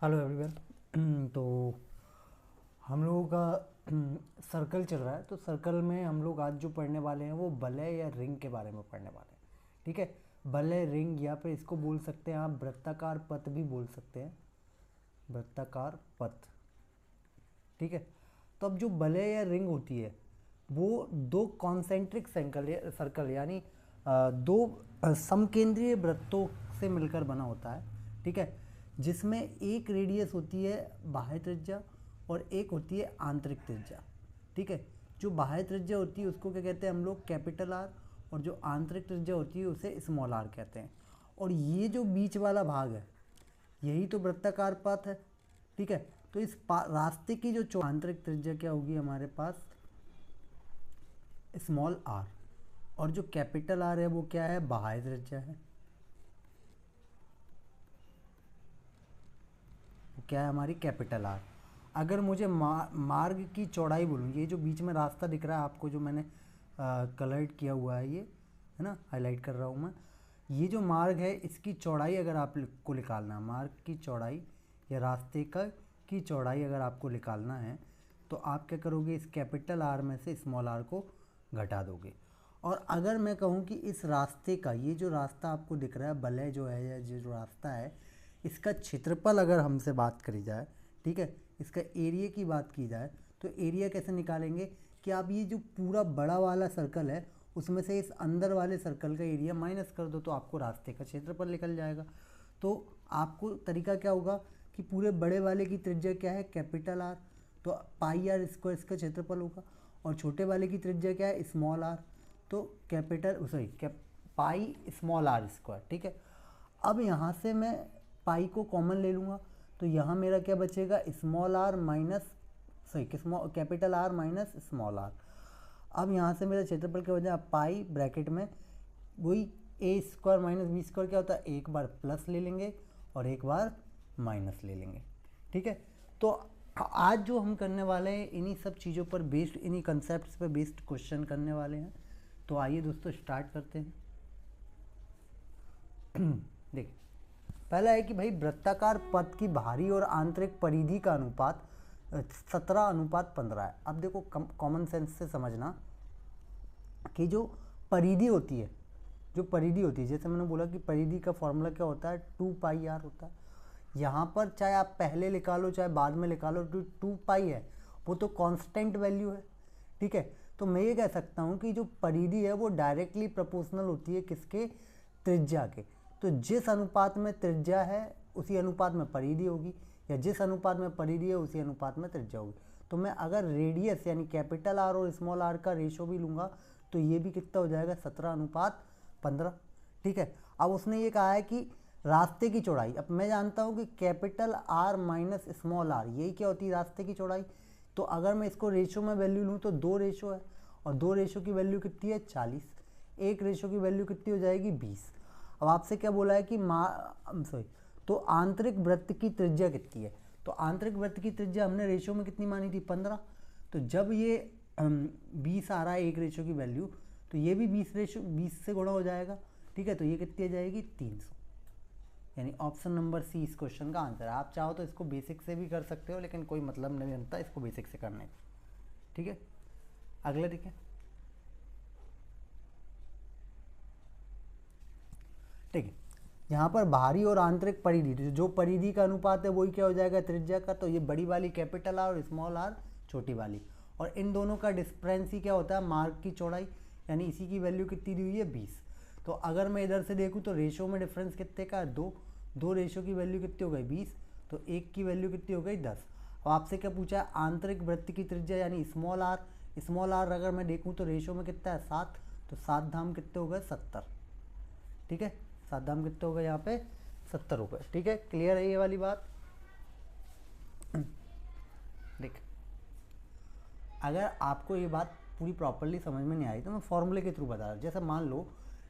Hello everyone. तो हम लोगों का सर्कल चल रहा है। तो सर्कल में हम लोग आज जो पढ़ने वाले हैं वो वलय या रिंग के बारे में पढ़ने वाले हैं। ठीक है, वलय रिंग या फिर इसको बोल सकते हैं आप वृत्ताकार पथ भी बोल सकते हैं, वृत्ताकार पथ। ठीक है, तो अब जो वलय या रिंग होती है वो दो कॉन्सेंट्रिक सर्कल यानी दो समकेंद्रीय वृत्तों से मिलकर बना होता है। ठीक है, जिसमें एक रेडियस होती है बाह्य त्रिज्या और एक होती है आंतरिक त्रिज्या। ठीक है, जो बाह्य त्रिज्या होती है उसको क्या कहते हैं हम लोग, कैपिटल आर, और जो आंतरिक त्रिज्या होती है उसे स्मॉल आर कहते हैं। और ये जो बीच वाला भाग है यही तो वृत्ताकार पथ है। ठीक है, तो इस रास्ते की जो आंतरिक त्रिज्या क्या होगी हमारे पास, स्मॉल आर, और जो कैपिटल आर है वो क्या है, बाह्य त्रिज्या है। वो क्या है हमारी, कैपिटल आर। अगर मुझे मार्ग की चौड़ाई बोलूँ, ये जो बीच में रास्ता दिख रहा है आपको जो मैंने कलर्ड किया हुआ है, ये है ना, हाईलाइट कर रहा हूँ मैं, ये जो मार्ग है इसकी चौड़ाई अगर आपको निकालना है, मार्ग की चौड़ाई या रास्ते का की चौड़ाई अगर आपको निकालना है तो आप क्या करोगे, इस कैपिटल आर में से स्मॉल आर को घटा दोगे। और अगर मैं कहूँ कि इस रास्ते का, ये जो रास्ता आपको दिख रहा है वलय जो है या जो रास्ता है, इसका क्षेत्रफल अगर हमसे बात करी जाए, ठीक है, इसका एरिया की बात की जाए, तो एरिया कैसे निकालेंगे कि आप ये जो पूरा बड़ा वाला सर्कल है उसमें से इस अंदर वाले सर्कल का एरिया माइनस कर दो तो आपको रास्ते का क्षेत्रफल निकल जाएगा। तो आपको तरीका क्या होगा कि पूरे बड़े वाले की त्रिज्या क्या है, कैपिटल आर, तो पाई आर स्क्वायर इसका क्षेत्रफल होगा, और छोटे वाले की त्रिज्या क्या है, स्मॉल आर, तो capital sorry pi small R square. ठीक है, अब यहाँ से मैं पाई को कॉमन ले लूँगा तो यहाँ मेरा क्या बचेगा, small R minus sorry capital R minus small R. अब यहाँ से मेरा क्षेत्रफल क्या हो जाएगा, पाई ब्रैकेट में वही ए स्क्वायर माइनस बी स्क्वायर क्या होता है, एक बार प्लस ले लेंगे और एक बार माइनस ले लेंगे। ठीक है, तो आज जो हम करने वाले हैं इन्हीं सब चीज़ों पर बेस्ड, इन्हीं कंसेप्ट पर बेस्ड क्वेश्चन करने वाले हैं। तो आइए दोस्तों स्टार्ट करते हैं। देखिए, पहला है कि भाई वृत्ताकार पथ की बाहरी और आंतरिक परिधि का अनुपात 17:15 है। अब देखो कॉमन सेंस से समझना कि जो परिधि होती है, जो परिधि होती है, जैसे मैंने बोला कि परिधि का फॉर्मूला क्या होता है, 2πr होता है। यहाँ पर चाहे आप पहले निकालो चाहे बाद में निकालो, 2π है, वो तो कांस्टेंट वैल्यू है। ठीक है, तो मैं ये कह सकता हूँ कि जो परिधि है वो डायरेक्टली प्रोपोर्शनल होती है किसके, त्रिज्या के। तो जिस अनुपात में त्रिज्या है उसी अनुपात में परिधि होगी, या जिस अनुपात में परिधि है उसी अनुपात में त्रिज्या होगी। तो मैं अगर रेडियस यानी कैपिटल आर और स्मॉल आर का रेशो भी लूँगा तो ये भी कितना हो जाएगा, 17:15। ठीक है, अब उसने ये कहा है कि रास्ते की चौड़ाई, अब मैं जानता हूँ कि capital R minus small R यही क्या होती है, रास्ते की चौड़ाई। तो अगर मैं इसको रेशो में वैल्यू लूँ तो 2 रेशो है, और 2 रेशो की वैल्यू कितनी है, 40। एक रेशो की वैल्यू कितनी हो जाएगी, 20। अब आपसे क्या बोला है कि सॉरी, तो आंतरिक वृत्त की त्रिज्या कितनी है, तो आंतरिक वृत्त की त्रिज्या हमने रेशो में कितनी मानी थी, 15। तो जब ये 20 आ रहा है एक रेशो की वैल्यू, तो ये भी 20 से गुणा हो जाएगा। ठीक है, तो ये कितनी आ जाएगी, 300। यानी ऑप्शन नंबर सी इस क्वेश्चन का आंसर है। आप चाहो तो इसको बेसिक से भी कर सकते हो, लेकिन कोई मतलब नहीं बनता इसको बेसिक से करने का। ठीक है, अगला देखिए। ठीक है, यहाँ पर बाहरी और आंतरिक परिधि, तो जो परिधि का अनुपात है वही क्या हो जाएगा, त्रिज्या का। तो ये बड़ी वाली कैपिटल आर और स्मॉल आर छोटी वाली, और इन दोनों का डिस्प्रेंस ही क्या होता है, मार्ग की चौड़ाई, यानी इसी की वैल्यू कितनी दी हुई है, 20। तो अगर मैं इधर से देखूँ तो रेशो में डिफरेंस कितने का है, 2। 2 रेशो की वैल्यू कितनी हो गई, 20, तो एक की वैल्यू कितनी हो गई, 10। अब आपसे क्या पूछा है, आंतरिक वृत्त की त्रिज्या यानी स्मॉल आर। स्मॉल आर अगर मैं देखूँ तो रेशो में कितना है, 7, तो 7 धाम कितने हो गए, 70। ठीक है, 7 दाम कितने हो गए यहाँ पे, 70 रुपये। ठीक है, क्लियर है ये वाली बात। देख, अगर आपको ये बात पूरी प्रॉपरली समझ में नहीं आई तो मैं फॉर्मूले के थ्रू बता रहा हूँ। जैसे मान लो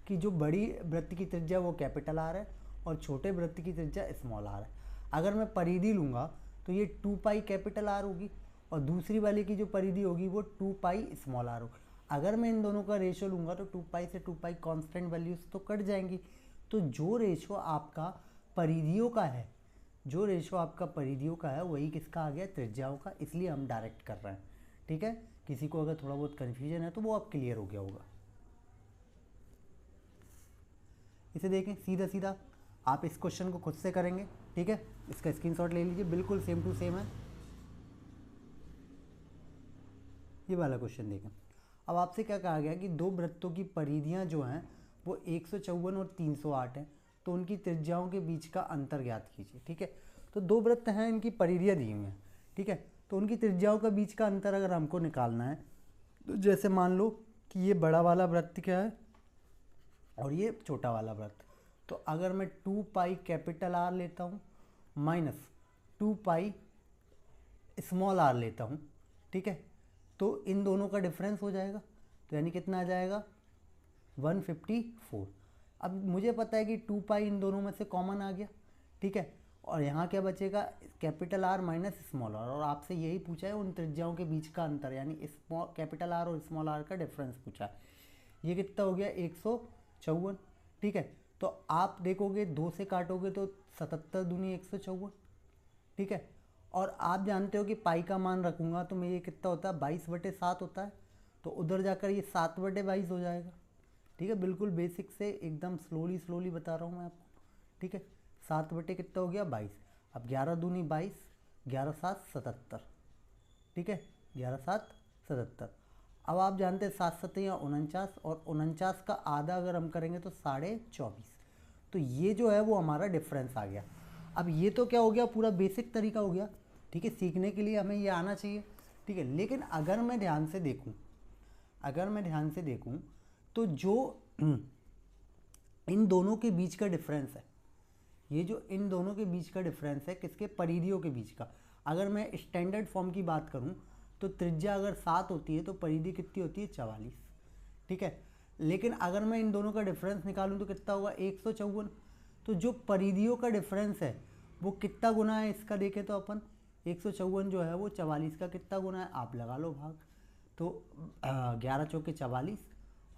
कि जो बड़ी वृत्त की त्रिज्या वो कैपिटल आर है और छोटे वृत्त की त्रिज्या स्मॉल आर है। अगर मैं परिधि लूँगा तो ये 2π कैपिटल आर होगी, और दूसरी वाले की जो परिधि होगी वो 2π स्मॉल आर होगी। अगर मैं इन दोनों का रेशो लूँगा तो 2π से 2π कांस्टेंट वैल्यूज तो कट जाएंगी। तो जो रेशो आपका परिधियों का है जो रेशो आपका परिधियों का है वही किसका आ गया, त्रिज्याओं का, इसलिए हम डायरेक्ट कर रहे हैं। ठीक है, किसी को अगर थोड़ा बहुत कन्फ्यूजन है तो वो अब क्लियर हो गया होगा। इसे देखें, सीधा सीधा आप इस क्वेश्चन को खुद से करेंगे। ठीक है, इसका स्क्रीनशॉट ले लीजिए, बिल्कुल सेम टू सेम है। ये वाला क्वेश्चन देखें। अब आपसे क्या कहा गया कि दो वृत्तों की परिधियां जो हैं वो 154 और 308 हैं, तो उनकी त्रिज्याओं के बीच का अंतर ज्ञात कीजिए। ठीक है, तो दो वृत्त हैं, इनकी परिधियां दी हुई हैं। ठीक है, तो उनकी त्रिज्याओं का बीच का अंतर अगर हमको निकालना है, तो जैसे मान लो कि ये बड़ा वाला वृत्त क्या है और ये छोटा वाला वृत्त, तो अगर मैं 2 पाई कैपिटल आर लेता हूँ माइनस 2 पाई स्मॉल आर लेता हूँ, ठीक है, तो इन दोनों का डिफरेंस हो जाएगा, तो यानी कितना आ जाएगा 154। अब मुझे पता है कि 2 पाई इन दोनों में से कॉमन आ गया। ठीक है, और यहाँ क्या बचेगा, capital R minus small R, और आपसे यही पूछा है उन त्रिज्याओं के बीच का अंतर, यानी स्मॉल कैपिटल आर और स्मॉल आर का डिफरेंस पूछा है। ये कितना हो गया 154। ठीक है, तो आप देखोगे 2 से काटोगे तो 77 दूनी 154। ठीक है, और आप जानते हो कि पाई का मान रखूँगा तो मैं ये कितना होता है 22/7 होता है, तो उधर जाकर ये 7/22 हो जाएगा। ठीक है, बिल्कुल बेसिक से एकदम स्लोली बता रहा हूँ मैं आपको। ठीक है, 7 बटे कितना हो गया 22। अब 11 दूनी 22, 11 7 77। ठीक है, 11 7 77। अब आप जानते हैं 7 7 या 49, और 49 का आधा अगर हम करेंगे तो 24.5। तो ये जो है वो हमारा डिफरेंस आ गया। अब ये तो क्या हो गया, पूरा बेसिक तरीका हो गया। ठीक है, सीखने के लिए हमें ये आना चाहिए। ठीक है, लेकिन अगर मैं ध्यान से देखूं तो जो इन दोनों के बीच का डिफरेंस है, ये जो इन दोनों के बीच का डिफरेंस है किसके, परिधियों के बीच का, अगर मैं स्टैंडर्ड फॉर्म की बात करूं तो त्रिज्या अगर 7 होती है तो परिधि कितनी होती है 44। ठीक है, लेकिन अगर मैं इन दोनों का डिफरेंस निकालूं तो कितना होगा 154। तो जो परिधियों का डिफरेंस है वो कितना गुना है इसका, देखें तो अपन 154 जो है वो 44 का कितना गुना है, आप लगा लो भाग। तो 11 चौके 44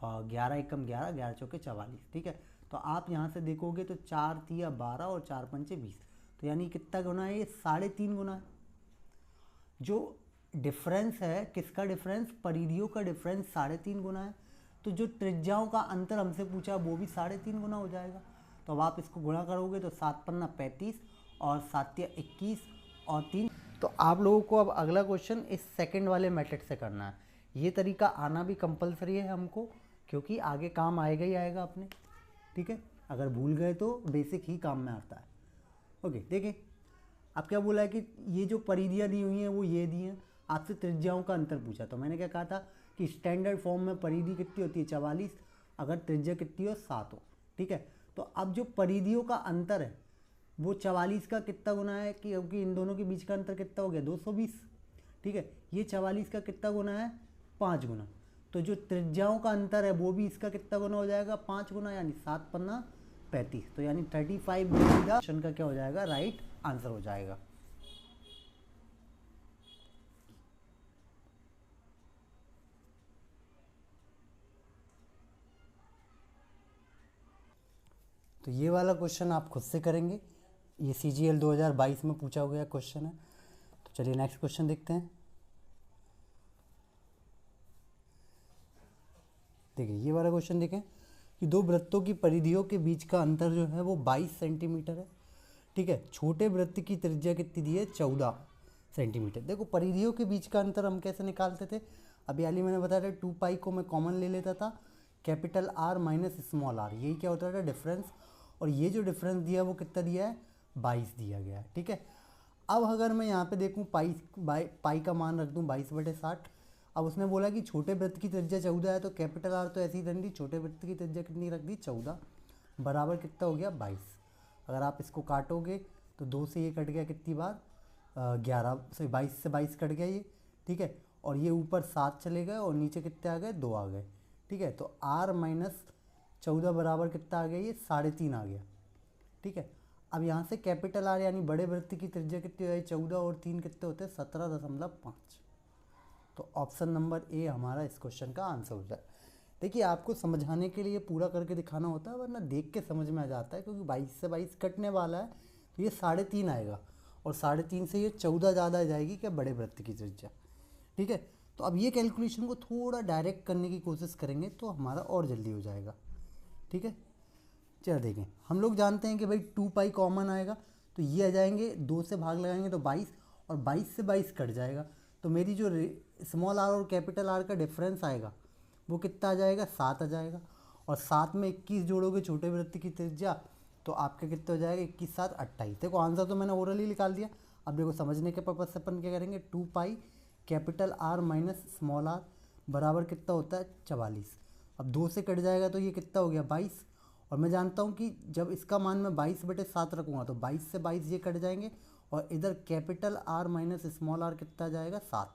और 11 एकम 11, 11 चौके 44। ठीक है, तो आप यहाँ से देखोगे तो 4 तिया 12 और 4 पंचे 20, तो यानी कितना गुना है, ये 3.5 गुना है। जो डिफरेंस है किसका डिफरेंस, परिधियों का डिफरेंस 3.5 गुना है, तो जो त्रिज्याओं का अंतर हमसे पूछा वो भी 3.5 गुना हो जाएगा। तो अब आप इसको गुणा करोगे तो 7 पन्ना 35 और 7 तिया 21 और 3। तो आप लोगों को अब अगला क्वेश्चन इस सेकंड वाले मेथड से करना है। ये तरीका आना भी कंपलसरी है हमको, क्योंकि आगे काम आएगा ही आएगा अपने। ठीक है, अगर भूल गए तो बेसिक ही काम में आता है। ओके, देखिए अब क्या बोला है कि ये जो परिधियाँ दी हुई हैं वो ये दी हैं, आपसे त्रिज्याओं का अंतर पूछा, तो मैंने क्या कहा था कि स्टैंडर्ड फॉर्म में परिधि कितनी होती है 44, अगर त्रिज्या कितनी हो 7 हो। ठीक है, तो अब जो परिधियों का अंतर है वो 44 का कितना गुना है, क्योंकि इन दोनों के बीच का अंतर कितना हो गया 220। ठीक है, ये 44 का कितना गुना है 5 गुना, तो जो त्रिज्याओं का अंतर है वो भी इसका कितना गुना हो जाएगा 5 गुना, यानी 7 पन्ना 35, तो यानी 35 ऑप्शन का क्या हो जाएगा, राइट आंसर हो जाएगा। तो ये वाला क्वेश्चन आप खुद से करेंगे, ये CGL 2022 में पूछा गया क्वेश्चन है। तो चलिए नेक्स्ट क्वेश्चन देखते हैं। देखिए ये वाला क्वेश्चन देखें कि दो वृत्तों की परिधियों के बीच का अंतर जो है वो 22 सेंटीमीटर है। ठीक है, छोटे वृत्त की त्रिज्या कितनी दी है 14 सेंटीमीटर। देखो परिधियों के बीच का अंतर हम कैसे निकालते थे, अभी हाल ही मैंने बताया था 2 पाई को मैं कॉमन ले लेता था, capital R minus small R, यही क्या होता था डिफरेंस, और ये जो डिफरेंस दिया है वो कितना दिया है 22 दिया गया है। ठीक है, अब अगर मैं यहाँ पे देखूँ पाई का मान रख दूँ 22/60। अब उसने बोला कि छोटे वृत्त की त्रिज्या 14 है, तो कैपिटल आर तो ऐसी ही रख दी, छोटे वृत्त की त्रिज्या कितनी रख दी 14, बराबर कितना हो गया 22। अगर आप इसको काटोगे तो 2 से ये कट गया कितनी बार 11 से 22 कट गया ये। ठीक है, और ये ऊपर 7 चले गए और नीचे कितने आ गए 2 आ गए। ठीक है, तो r माइनस 14 बराबर कितना आ गया, ये 3.5 आ गया। ठीक है, अब यहाँ से कैपिटल आर यानी बड़े वृत्त की त्रिज्या कितनी हो जाए 14 और 3 कितने होते हैं 17.5। तो ऑप्शन नंबर ए हमारा इस क्वेश्चन का आंसर हो जाए। देखिए आपको समझाने के लिए पूरा करके दिखाना होता है, वरना देख के समझ में आ जाता है, क्योंकि 22 से 22 कटने वाला है तो ये 3.5 आएगा, और 3.5 से ये 14 ज़्यादा आ जाएगी क्या बड़े वृत्त की त्रिज्या। ठीक है, तो अब ये कैलकुलेशन को थोड़ा डायरेक्ट करने की कोशिश करेंगे तो हमारा और जल्दी हो जाएगा। ठीक है, चलो देखें, हम लोग जानते हैं कि भाई 2 पाई कॉमन आएगा, तो ये आ जाएंगे, 2 से भाग लगाएंगे तो 22, और 22 से 22 कट जाएगा, तो मेरी जो स्मॉल आर और कैपिटल आर का डिफरेंस आएगा वो कितना आ जाएगा, 7 आ जाएगा। और 7 में 21 जोड़ोगे छोटे वृत्त की त्रिज्या, तो आपका कितना हो जाएगा, 21 7 28। देखो आंसर तो मैंने ओरली निकाल दिया। अब देखो समझने के पर्पज से अपन क्या करेंगे, 2 pi capital R minus small R बराबर कितना होता है, 44। अब 2 से कट जाएगा तो ये कितना हो गया, 22। और मैं जानता हूँ कि जब इसका मान मैं 22/7 रखूँगा तो 22 से 22 ये कट जाएंगे, और इधर capital R minus small R कितना आ जाएगा, 7,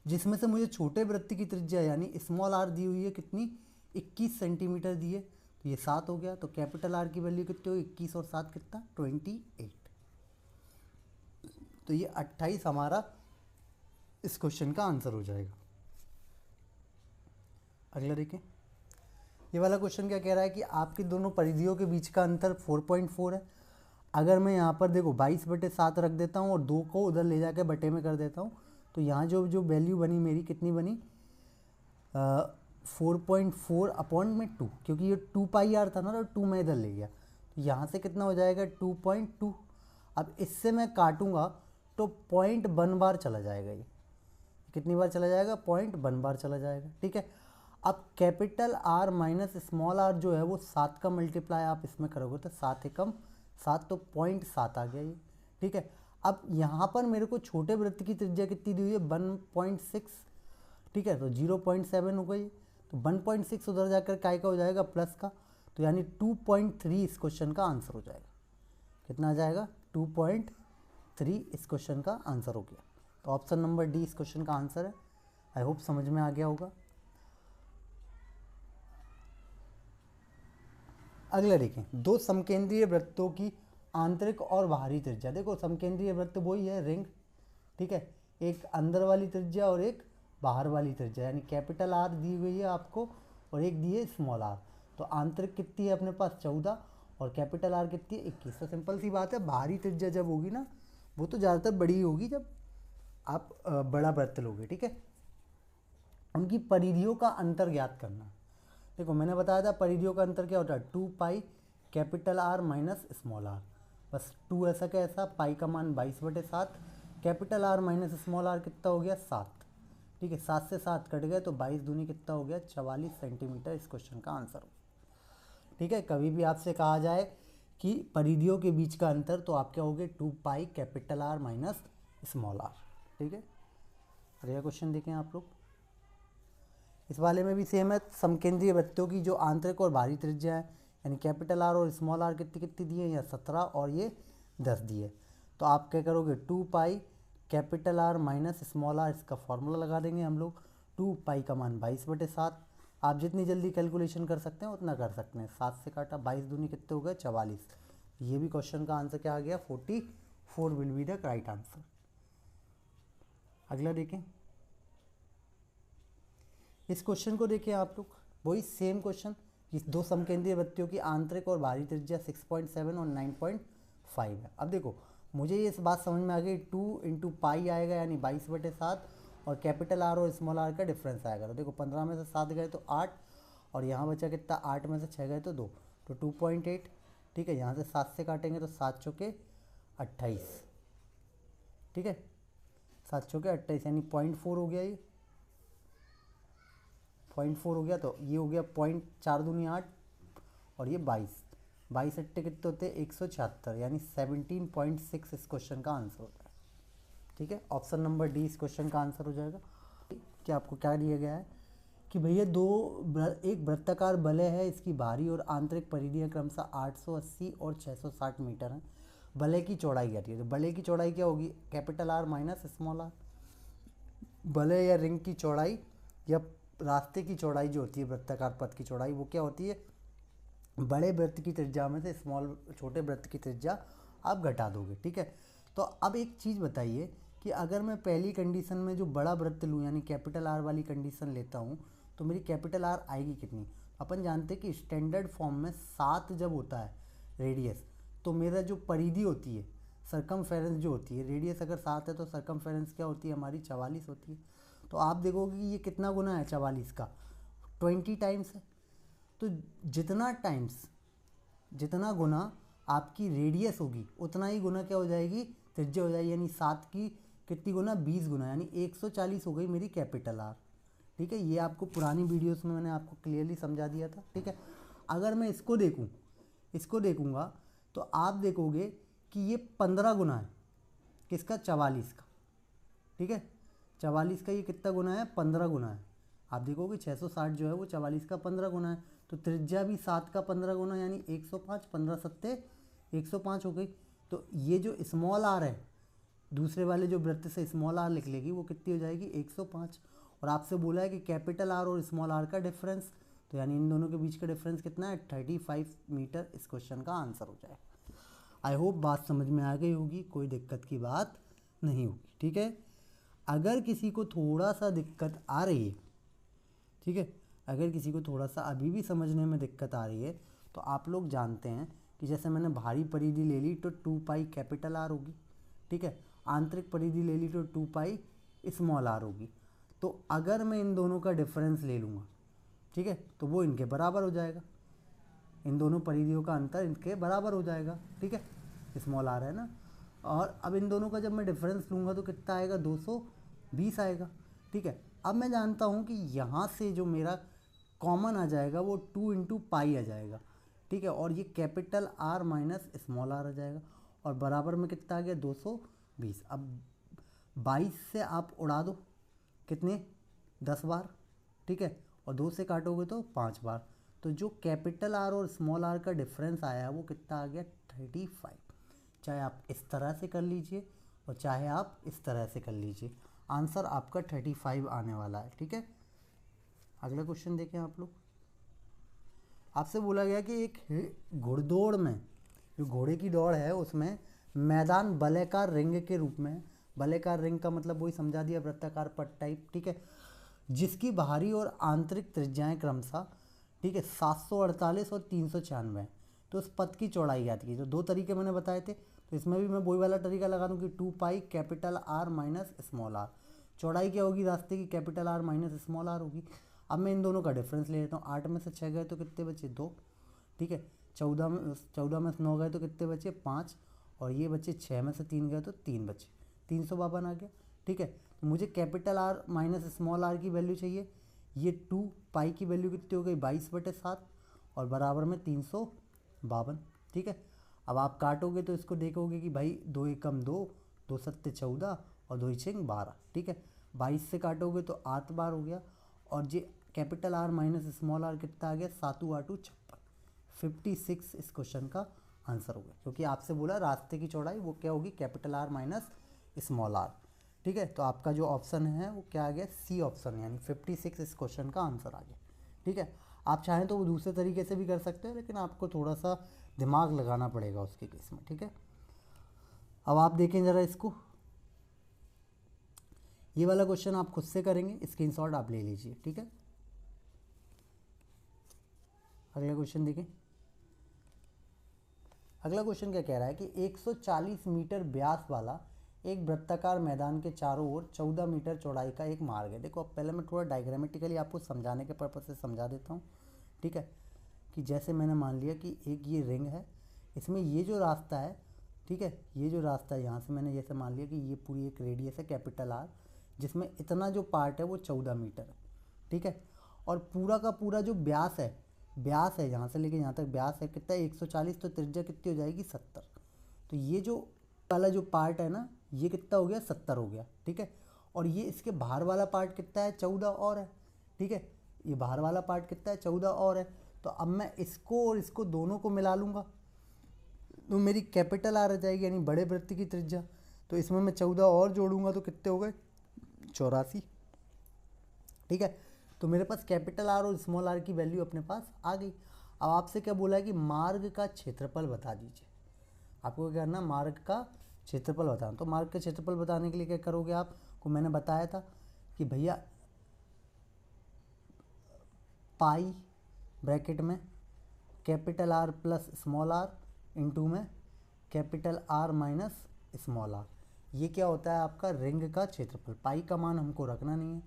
जिसमें से मुझे छोटे वृत्त की त्रिज्या यानी स्मॉल आर दी हुई है कितनी, 21 सेंटीमीटर दी है, तो ये 7 हो गया। तो कैपिटल आर की वैल्यू कितनी होगी, 21 और 7 कितना, 28। तो ये 28 हमारा इस क्वेश्चन का आंसर हो जाएगा। अगला देखें, ये वाला क्वेश्चन क्या कह रहा है कि आपकी दोनों परिधियों के बीच का अंतर 4.4 है। अगर मैं यहाँ पर देखो 22/7 रख देता हूँ और 2 को उधर ले जाकर बटे में कर देता हूँ, तो यहाँ जो जो वैल्यू बनी मेरी कितनी बनी, 4.4/2, क्योंकि ये 2 पाई आर था ना, तो 2 मैं इधर ले गया, तो यहाँ से कितना हो जाएगा, 2.2। अब इससे मैं काटूंगा तो 0.1 बार चला जाएगा, ये कितनी बार चला जाएगा, 0.1 बार चला जाएगा। ठीक है, अब capital R minus small R जो है वो 7 का मल्टीप्लाई आप इसमें करोगे तो 7 एकम 7, तो 0.7 आ गया ये। ठीक है, अब यहाँ पर मेरे को छोटे वृत्त की त्रिज्या कितनी दी हुई है, 1.6। ठीक है, तो 0.7 हो गई, तो 1.6 उधर जाकर काय का हो जाएगा, प्लस का, तो यानी 2.3 इस क्वेश्चन का आंसर हो जाएगा। कितना आ जाएगा, 2.3 इस क्वेश्चन का आंसर हो गया। तो ऑप्शन नंबर डी इस क्वेश्चन का आंसर है। आई होप समझ में आ गया होगा। अगला देखें, दो समकेंद्रीय वृत्तों की आंतरिक और बाहरी त्रिज्या। देखो समकेंद्रीय वृत्त वही है, रिंग। ठीक है, एक अंदर वाली त्रिज्या और एक बाहर वाली त्रिज्या, यानी कैपिटल आर दी हुई है आपको और एक दी है स्मॉल आर। तो आंतरिक कितनी है अपने पास, 14, और कैपिटल आर कितनी है, 21। तो सिंपल सी बात है, बाहरी त्रिज्या जब होगी ना वो तो ज़्यादातर बड़ी होगी जब आप बड़ा वृत्त लोगे। ठीक है, उनकी परिधियों का अंतर ज्ञात करना। देखो मैंने बताया था परिधियों का अंतर क्या होता है, 2 pi capital R minus small R. बस 2 ऐसा का ऐसा, पाई का मान 22/7, capital R minus small R कितना हो गया, 7। ठीक है, 7 से 7 कट गए तो 22 दूनी कितना हो गया, 44 सेंटीमीटर इस क्वेश्चन का आंसर हो। ठीक है, कभी भी आपसे कहा जाए कि परिधियों के बीच का अंतर, तो आप क्या हो गए, 2 pi capital R minus small R. ठीक है, अगला क्वेश्चन देखें आप लोग। इस वाले में भी सेम है, समकेंद्रीय वृत्तों की जो आंतरिक और बाहरी त्रिज्या है, यानी कैपिटल आर और स्मॉल आर कितनी कितनी दी है, या 17 और ये 10 दी है। तो आप क्या करोगे, 2 pi capital R minus small R, इसका फॉर्मूला लगा देंगे हम लोग। 2 पाई का मान 22/7, आप जितनी जल्दी कैलकुलेशन कर सकते हैं उतना कर सकते हैं। 7 से काटा, 22 दूनी कितने हो गए, 44। ये भी क्वेश्चन का आंसर क्या आ गया, 44 will be the right answer. अगला देखें, इस क्वेश्चन को देखिए आप लोग, वही सेम क्वेश्चन, इस दो समकेंद्रीय वृत्तों की आंतरिक और बाहरी त्रिज्या 6.7 और 9.5 है। अब देखो मुझे ये इस बात समझ में आ गई, 2 इंटू पाई आएगा यानी 22/7, और कैपिटल आर और स्मॉल आर का डिफरेंस आएगा। तो देखो 15 में से 7 गए तो 8, और यहाँ बचा कितना, 8 में से 6 गए तो 2, तो 2.8। ठीक है, यहाँ से 7 से काटेंगे तो 7 चौके 28। ठीक है, 7 चौके 28 यानी 0.4 हो गया, ये 0.4 हो गया। तो ये हो गया 0.4 दूनी 8, और ये 22 अट्टे कितने होते हैं, 176, यानी 17.6 इस क्वेश्चन का आंसर होता है। ठीक है, ऑप्शन नंबर डी इस क्वेश्चन का आंसर हो जाएगा। कि आपको क्या दिया गया है कि भैया एक वृत्ताकार वलय है, इसकी बाहरी और आंतरिक परिधियाँ क्रमशः 880 और 660 मीटर हैं। वलय की चौड़ाई आती है, तो वलय की चौड़ाई क्या होगी, capital R minus small R. वलय या रिंग की चौड़ाई या रास्ते की चौड़ाई जो होती है, वृत्ताकार पथ की चौड़ाई, वो क्या होती है, बड़े वृत्त की त्रिज्या में से छोटे वृत्त की त्रिज्या आप घटा दोगे। ठीक है, तो अब एक चीज़ बताइए कि अगर मैं पहली कंडीशन में जो बड़ा वृत्त लूँ यानी कैपिटल आर वाली कंडीशन लेता हूँ, तो मेरी कैपिटल आर आएगी कितनी। अपन जानते हैं कि स्टैंडर्ड फॉर्म में 7 जब होता है रेडियस, तो मेरा जो परिधि होती है, सरकमफेरेंस जो होती है, रेडियस अगर 7 है तो सरकमफेरेंस क्या होती है हमारी 44 होती है। तो आप देखोगे कि ये कितना गुना है 44 का, 20 टाइम्स है। तो जितना गुना आपकी रेडियस होगी उतना ही गुना क्या हो जाएगी, त्रिज्या हो जाएगी। यानी 7 की कितनी गुना, 20 गुना, यानी 140 हो गई मेरी कैपिटल आर। ठीक है, ये आपको पुरानी वीडियोस में मैंने आपको क्लियरली समझा दिया था। ठीक है, अगर मैं इसको देखूंगा तो आप देखोगे कि ये 15 गुना है किसका, 44 का। ठीक है, 44 का ये कितना गुना है, 15 गुना है। आप देखोगे 660 जो है वो 44 का 15 गुना है। तो त्रिज्या भी 7 का 15 गुना, यानी 105, 15 सत्ते 105 हो गई। तो ये जो स्मॉल आर है, दूसरे वाले जो वृत्त से स्मॉल आर लिख लेगी वो कितनी हो जाएगी, 105। और आपसे बोला है कि कैपिटल आर और स्मॉल आर का डिफरेंस, तो यानी इन दोनों के बीच का डिफरेंस कितना है, 35 मीटर। इस क्वेश्चन का आंसर हो जाए। आई होप बात समझ में आ गई होगी, कोई दिक्कत की बात नहीं होगी। ठीक है, अगर किसी को थोड़ा सा दिक्कत आ रही है, ठीक है, अगर किसी को थोड़ा सा अभी भी समझने में दिक्कत आ रही है, तो आप लोग जानते हैं कि जैसे मैंने भारी परिधि ले ली तो 2 पाई कैपिटल आर होगी। ठीक है, आंतरिक परिधि ले ली तो 2 पाई स्मॉल आर होगी। तो अगर मैं इन दोनों का डिफरेंस ले लूँगा, ठीक है, तो वो इनके बराबर हो जाएगा। इन दोनों परिधियों का अंतर इनके बराबर हो जाएगा। ठीक है, स्मॉल आर है ना। और अब इन दोनों का जब मैं डिफरेंस लूँगा तो कितना आएगा, 220 आएगा। ठीक है, अब मैं जानता हूँ कि यहाँ से जो मेरा कॉमन आ जाएगा वो 2 इंटू पाई आ जाएगा। ठीक है, और ये capital R minus small R आ जाएगा, और बराबर में कितना आ गया, 220। अब 22 से आप उड़ा दो, कितने, 10 बार। ठीक है, और 2 से काटोगे तो 5 बार। तो जो कैपिटल आर और स्मॉल आर का डिफरेंस आया वो कितना आ गया, 35। चाहे आप इस तरह से कर लीजिए और चाहे आप इस तरह से कर लीजिए, आंसर आपका 35 आने वाला है। ठीक है, अगला क्वेश्चन देखें आप लोग। आपसे बोला गया कि एक घुड़दौड़ में, जो घोड़े की दौड़ है उसमें मैदान वलयाकार रिंग के रूप में, वलयाकार रिंग का मतलब वही समझा दिया, वृत्ताकार पट टाइप। ठीक है, जिसकी बाहरी और आंतरिक त्रिज्याएं क्रमशः, ठीक है, 748 और 396 है। तो उस पथ की चौड़ाई आती है। जो 2 तरीके मैंने बताए थे, तो इसमें भी मैं वही वाला तरीका लगा दूँ कि 2 pi capital R minus small R. चौड़ाई क्या होगी रास्ते की, capital R minus small R होगी। अब मैं इन दोनों का डिफरेंस ले लेता हूँ। 8 में से 6 गए तो कितने बचे, 2। ठीक है, 14 में से 9 गए तो कितने बचे, 5। और ये बचे 6 में से 3 गए तो 3 बचे, 352 आ गया। ठीक है, तो मुझे capital R minus small R की वैल्यू चाहिए। ये 2 पाई की वैल्यू कितनी हो गई, 22/7, और बराबर में 352। ठीक है, अब आप काटोगे तो इसको देखोगे कि भाई 2 एकम 2, 2 सत्ते 14 और 2 छिंग 12। ठीक है, 22 से काटोगे तो 8 बार हो गया। और ये capital R minus small R कितना आ गया, 7 8 56, 56 इस क्वेश्चन का आंसर हो गया। क्योंकि आपसे बोला रास्ते की चौड़ाई वो क्या होगी, capital R minus small R. ठीक है, तो आपका जो ऑप्शन है वो क्या आ गया, सी ऑप्शन, यानी 56 इस क्वेश्चन का आंसर आ गया। ठीक है, आप चाहें तो वो दूसरे तरीके से भी कर सकते हैं, लेकिन आपको थोड़ा सा दिमाग लगाना पड़ेगा उसके केस में। ठीक है, अब आप देखें ज़रा इसको, ये वाला क्वेश्चन आप खुद से करेंगे, स्क्रीनशॉट आप ले लीजिए। ठीक है, अगला क्वेश्चन देखें। अगला क्वेश्चन क्या कह रहा है कि 140 मीटर व्यास वाला एक वृत्ताकार मैदान के चारों ओर 14 मीटर चौड़ाई का एक मार्ग है। देखो, अब पहले मैं थोड़ा डायग्रामेटिकली आपको समझाने के पर्पज से समझा देता हूँ। ठीक है, कि जैसे मैंने मान लिया कि एक ये रिंग है, इसमें ये जो रास्ता है, ठीक है, ये जो रास्ता है यहाँ से मैंने जैसे मान लिया कि ये पूरी एक रेडियस है कैपिटल आर, जिसमें इतना जो पार्ट है वो 14 मीटर है। ठीक है, और पूरा का पूरा जो व्यास है यहाँ से लेके यहाँ तक व्यास है कितना, 140। तो त्रिज्या कितनी हो जाएगी, 70। तो ये जो वाला जो पार्ट है ना, ये कितना हो गया, 70 हो गया। ठीक है, और ये इसके बाहर वाला पार्ट कितना है, 14 और है। ठीक है, ये बाहर वाला पार्ट कितना है, 14 और है। तो अब मैं इसको और इसको दोनों को मिला लूँगा तो मेरी कैपिटल आर आ जाएगी, यानी बड़े वृत्त की त्रिज्या। तो इसमें मैं 14 और जोड़ूंगा तो कितने हो गए, 84। ठीक है, तो मेरे पास कैपिटल आर और स्मॉल आर की वैल्यू अपने पास आ गई। अब आपसे क्या बोला है कि मार्ग का क्षेत्रफल बता दीजिए। आपको क्या करना, मार्ग का क्षेत्रफल बताना। तो मार्ग का क्षेत्रफल बताने के लिए क्या करोगे, आपको मैंने बताया था कि भैया पाई ब्रैकेट में capital R plus small R into में capital R minus small R. ये क्या होता है आपका रिंग का क्षेत्रफल। पाई का मान हमको रखना नहीं है।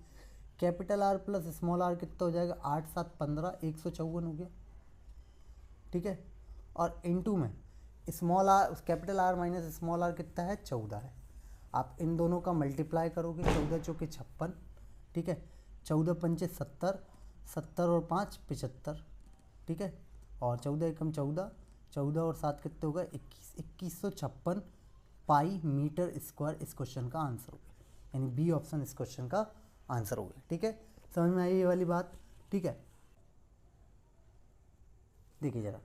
Capital R plus small R कितना हो जाएगा, 8 7 15, 154 हो गया, ठीक है। और इनटू में small R, capital R minus small R कितना है, 14 है। आप इन दोनों का मल्टीप्लाई करोगे, 14 चौके 56, ठीक है, 14 पंचे 70, 70 और 5 75, ठीक है, और 14 एकम 14, 14 और 7 कितने हो गए, 21, 2156 पाई मीटर स्क्वायर इस क्वेश्चन का आंसर हो गया। यानी बी ऑप्शन इस क्वेश्चन का आंसर हो गया, ठीक है। समझ में आई ये वाली बात, ठीक है। देखिए जरा,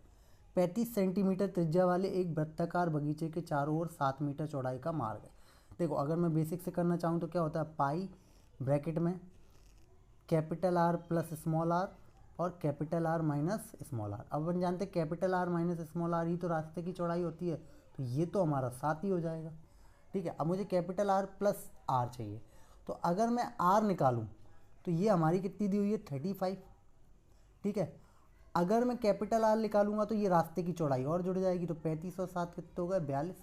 35 सेंटीमीटर त्रिज्या वाले एक वृत्ताकार बगीचे के चारों ओर 7 मीटर चौड़ाई का मार्ग है। देखो अगर मैं बेसिक से करना चाहूँ तो क्या होता है, पाई ब्रैकेट में capital R plus small R और capital R minus small R. अब अपन जानते हैं capital R minus small R ही तो रास्ते की चौड़ाई होती है, तो ये तो हमारा 7 ही हो जाएगा, ठीक है। अब मुझे कैपिटल आर प्लस आर चाहिए, तो अगर मैं आर निकालूं तो ये हमारी कितनी दी हुई है, 35, ठीक है। अगर मैं कैपिटल आर निकालूंगा तो ये रास्ते की चौड़ाई और जुड़ जाएगी, तो 35 और 7 कितने हो गए, 42।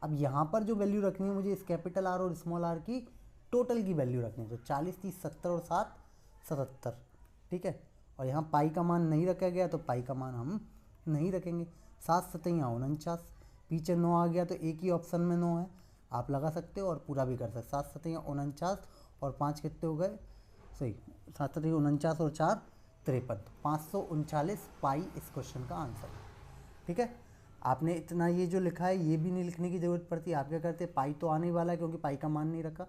अब यहाँ पर जो वैल्यू रखनी है मुझे इस कैपिटल आर और स्मॉल आर की टोटल की वैल्यू रखनी है, तो 40 30 70 और 7 77, ठीक है। और यहाँ पाई का मान नहीं रखा गया तो पाई का मान हम नहीं रखेंगे। 7 सतैया 49, पीछे 9 आ गया तो एक ही ऑप्शन में 9 है, आप लगा सकते हो और पूरा भी कर सकते हो। 7 सतैया 49 और 5 कितने हो गए, सही 7 सतैया 49 और 4 53, 539 पाई इस क्वेश्चन का आंसर, ठीक है। आपने इतना ये जो लिखा है ये भी नहीं लिखने की ज़रूरत पड़ती। आप क्या करते, पाई तो आने वाला है क्योंकि पाई का मान नहीं रखा,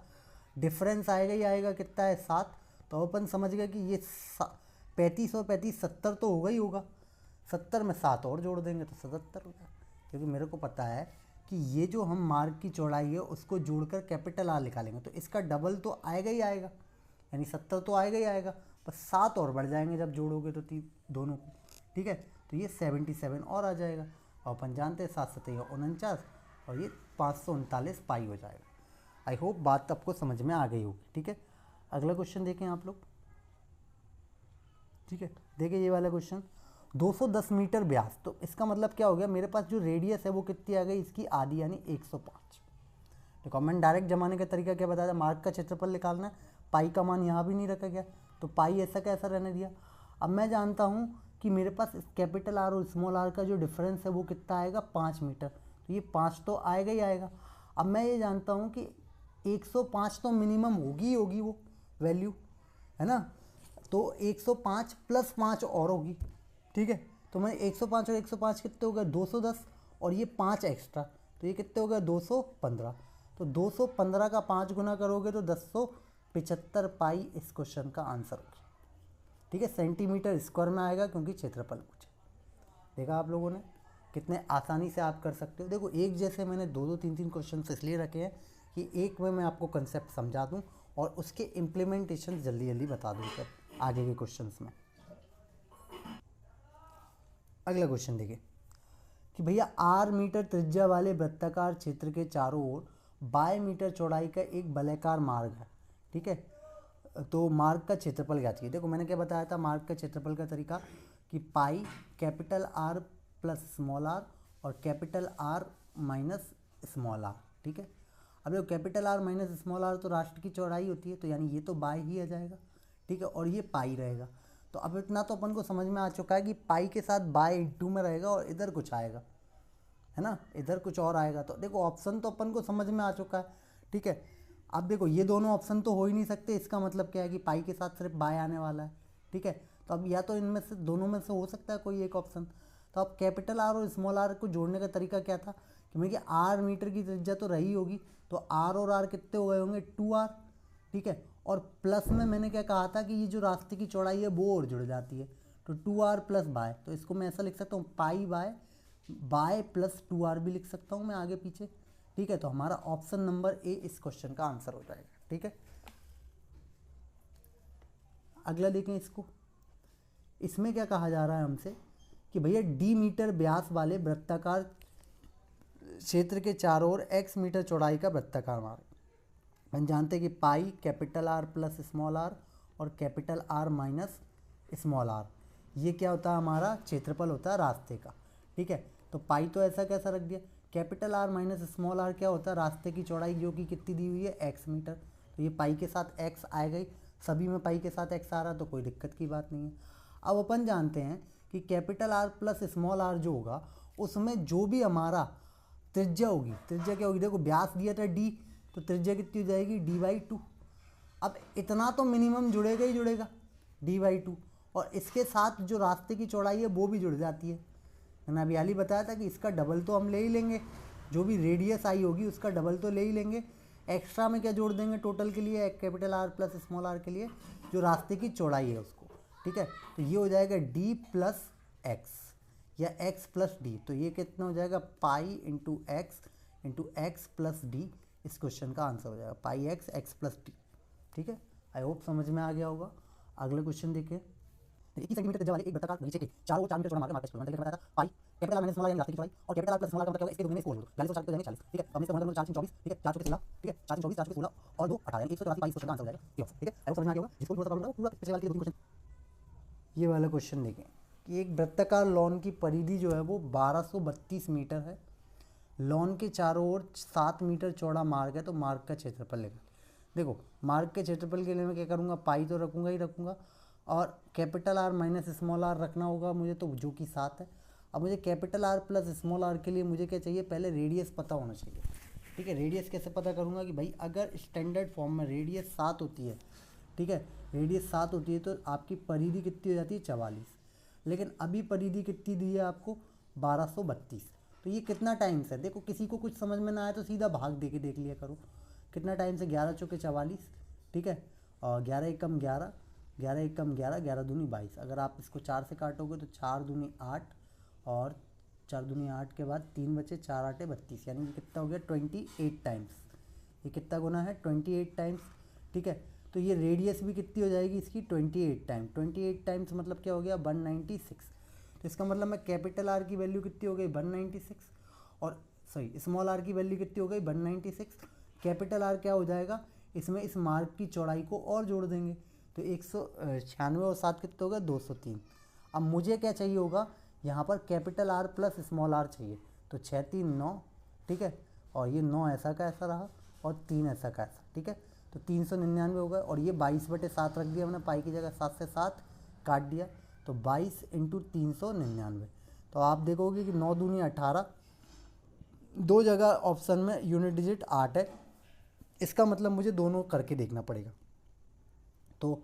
डिफरेंस आएगा ही आएगा, कितना है 7, तो अपन समझ गए कि ये 35 और 35 70 तो होगा ही होगा, 70 में 7 और जोड़ देंगे तो 77 होगा। क्योंकि मेरे को पता है कि ये जो हम मार्ग की चौड़ाई है उसको जोड़कर कैपिटल आर निकालेंगे तो इसका डबल तो आएगा ही आएगा, यानी 70 तो आएगा ही आएगा, बस 7 और बढ़ जाएंगे जब जोड़ोगे तो दोनों को, ठीक है। तो ये 77 और आ जाएगा, और अपन जानते हैं 7 सतैया 49 और ये 539 पाई हो जाएगा। आई होप बात आपको समझ में आ गई होगी, ठीक है। अगला क्वेश्चन देखें आप लोग, ठीक है। देखिए ये वाला क्वेश्चन, 210 मीटर व्यास, तो इसका मतलब क्या हो गया, मेरे पास जो रेडियस है वो कितनी आ गई, इसकी आधी यानी 105। देखो मैंने डायरेक्ट जमाने का तरीका क्या बताया था, मार्ग का क्षेत्रफल निकालना है, पाई का मान यहाँ भी नहीं रखा गया तो पाई ऐसा कैसा रहने दिया। अब मैं जानता हूँ कि मेरे पास कैपिटल आर और स्मॉल आर का जो डिफरेंस है वो कितना आएगा, 5 मीटर, तो ये 5 तो आएगा ही आएगा। अब मैं ये जानता हूँ कि 105 तो मिनिमम होगी ही होगी वो वैल्यू, है ना, तो 105 प्लस 5 और होगी, ठीक है। तो मैं 105 और 105 कितने हो गए, 210, और ये 5 एक्स्ट्रा, तो ये कितने हो गए, 215। तो 215 का 5 गुना करोगे तो 1075 पाई इस क्वेश्चन का आंसर होगा, ठीक है। सेंटीमीटर स्क्वायर में आएगा क्योंकि क्षेत्रफल पूछे। देखा आप लोगों ने कितने आसानी से आप कर सकते हो। देखो एक जैसे मैंने 2 3 3 क्वेश्चन इसलिए रखे हैं कि एक में मैं आपको कंसेप्ट समझा दूं और उसके इम्प्लीमेंटेशन जल्दी जल्दी बता दूं फिर आगे के क्वेश्चंस में। अगला क्वेश्चन देखिए कि भैया 8 मीटर त्रिज्या वाले वृत्ताकार क्षेत्र के चारों ओर 22 मीटर चौड़ाई का एक वलयाकार मार्ग है, ठीक है। तो मार्ग का क्षेत्रफल क्या चाहिए। देखो मैंने क्या बताया था मार्ग का क्षेत्रफल का तरीका, कि pi capital R plus small R और capital R minus small R, ठीक है। अब देखो capital R minus small R तो राष्ट्र की चौड़ाई होती है, तो यानी ये तो बाय ही आ जाएगा, ठीक है, और ये पाई रहेगा। तो अब इतना तो अपन को समझ में आ चुका है कि पाई के साथ बाय इंटू में रहेगा और इधर कुछ आएगा, है ना, इधर कुछ और आएगा। तो देखो ऑप्शन तो अपन को समझ में आ चुका है, ठीक है। अब देखो ये दोनों ऑप्शन तो हो ही नहीं सकते, इसका मतलब क्या है कि पाई के साथ सिर्फ बाय आने वाला है, ठीक है। तो अब या तो इनमें से दोनों में से हो सकता है कोई एक ऑप्शन। तो अब कैपिटल आर और स्मॉल आर को जोड़ने का तरीका क्या था कि मैं कि आर मीटर की त्रिज्या तो रही होगी, तो आर और आर कितने हो गए होंगे, 2r, ठीक है। और प्लस में मैंने क्या कहा था कि ये जो रास्ते की चौड़ाई है वो और जुड़ जाती है, तो 2r प्लस बाय, तो इसको मैं ऐसा लिख सकता हूँ पाई बाय प्लस 2r भी लिख सकता हूँ मैं आगे पीछे, ठीक है। तो हमारा ऑप्शन नंबर ए इस क्वेश्चन का आंसर हो जाएगा, ठीक है। अगला देखें इसको, इसमें क्या कहा जा रहा है हमसे कि भैया डी मीटर व्यास वाले वृत्ताकार क्षेत्र के चारों ओर x मीटर चौड़ाई का वृत्ताकार मार्ग। हम जानते हैं कि pi capital R plus small R और capital R minus small R, ये क्या होता है हमारा क्षेत्रफल होता है रास्ते का, ठीक है। तो पाई तो ऐसा कैसा रख दिया capital R minus small R क्या होता है, रास्ते की चौड़ाई जो कि कितनी दी हुई है, एक्स मीटर। तो ये पाई के साथ एक्स आएगा ही, सभी में पाई के साथ एक्स आ रहा, तो कोई दिक्कत की बात नहीं है। अब अपन जानते हैं कि capital R plus small R जो होगा उसमें जो भी हमारा त्रिज्या होगी, त्रिज्या क्या होगी, देखो व्यास दिया था डी, तो त्रिज्या कितनी हो जाएगी, d/2। अब इतना तो मिनिमम जुड़ेगा ही जुड़ेगा, d/2, और इसके साथ जो रास्ते की चौड़ाई है वो भी जुड़ जाती है। मैंने अभी हाल ही बताया था कि इसका डबल तो हम ले ही लेंगे, जो भी रेडियस आई होगी उसका डबल तो ले ही लेंगे। एक्स्ट्रा में क्या जोड़ देंगे टोटल के लिए, capital R plus small R के लिए जो रास्ते की चौड़ाई है उसको, ठीक है। तो ये हो जाएगा d प्लस एक्स या x प्लस डी। तो ये कितना हो जाएगा, pi into x plus D. इस क्वेश्चन का आंसर हो जाएगा पाई एक्स प्लस डी, ठीक है। आई होप समझ में आ गया होगा। अगला क्वेश्चन देखिए, 21 सेंटीमीटर त्रिज्या वाले एक वृत्ताकार बगीचे के चारों ओर 4 मीटर चौड़ा मार्ग का बताया था। Pi capital R minus small R यानी रास्ते की चौड़ाई, और capital R plus small R का मतलब क्या होगा, इसके दुगने में इसको जोड़ दो, 42 और 40 40, ठीक है। हमने इसका मतलब 4 24, ठीक है, 4 16, ठीक है, 4 24 4 16 और 2 18 यानी 184 क्वेश्चन का आंसर हो जाएगा, ठीक है। आई होप समझ में आ गया होगा। जिसको थोड़ा सा प्रॉब्लम होगा पूरा पिछले वाले के दो क्वेश्चन, ये वाला क्वेश्चन देखें कि एक वृत्ताकार लॉन की परिधि जो है वो 1232 मीटर है। लॉन के चारों ओर 7 मीटर चौड़ा मार्ग है, तो मार्ग का क्षेत्रफल लेगा। देखो मार्ग के क्षेत्रफल के लिए मैं क्या करूँगा, पाई तो रखूँगा ही रखूँगा, और capital R minus small R रखना होगा मुझे, तो जो कि 7 है। अब मुझे capital R plus small R के लिए मुझे क्या चाहिए, पहले रेडियस पता होना चाहिए, ठीक है। रेडियस कैसे पता करूँगा कि भाई अगर स्टैंडर्ड फॉर्म में रेडियस 7 होती है, ठीक है, रेडियस 7 होती है तो आपकी परिधि कितनी हो जाती है, 44। लेकिन अभी परिधि कितनी दी है आपको, 1232। तो ये कितना टाइम्स है, देखो किसी को कुछ समझ में ना आए तो सीधा भाग दे के देख लिया करो कितना टाइम से, 11 चौके 44, ठीक है, और 11 एकम 11, 11 एकम 11, 11 दूनी 22। अगर आप इसको 4 से काटोगे तो 4 दूनी 8, और 4 दूनी 8 के बाद 3 बचे, 4 8 32, यानी कि कितना हो गया, 28 टाइम्स। ये कितना गुना है, 28 टाइम्स, ठीक है। तो ये रेडियस भी कितनी हो जाएगी इसकी, 28 टाइम। 28 टाइम्स मतलब क्या हो गया, 196। तो इसका मतलब मैं कैपिटल आर की वैल्यू कितनी हो गई, 196, और सॉरी स्मॉल आर की वैल्यू कितनी हो गई, 196। कैपिटल आर क्या हो जाएगा, इसमें इस मार्ग की चौड़ाई को और जोड़ देंगे, तो 196 और 7 कितने हो गए, 203। अब मुझे क्या चाहिए होगा, यहाँ पर capital R plus small R चाहिए, तो 6 3 9, ठीक है, और ये 9 ऐसा का ऐसा रहा, और 3 ऐसा का ऐसा, ठीक है। तो 399 हो गए, और ये 22/7 रख दिया हमने, पाई की जगह 7 से 7 काट दिया, तो 22 इंटू 399। तो आप देखोगे कि 9 दूनी 18, दो जगह ऑप्शन में यूनिट डिजिट 8 है, इसका मतलब मुझे दोनों करके देखना पड़ेगा। तो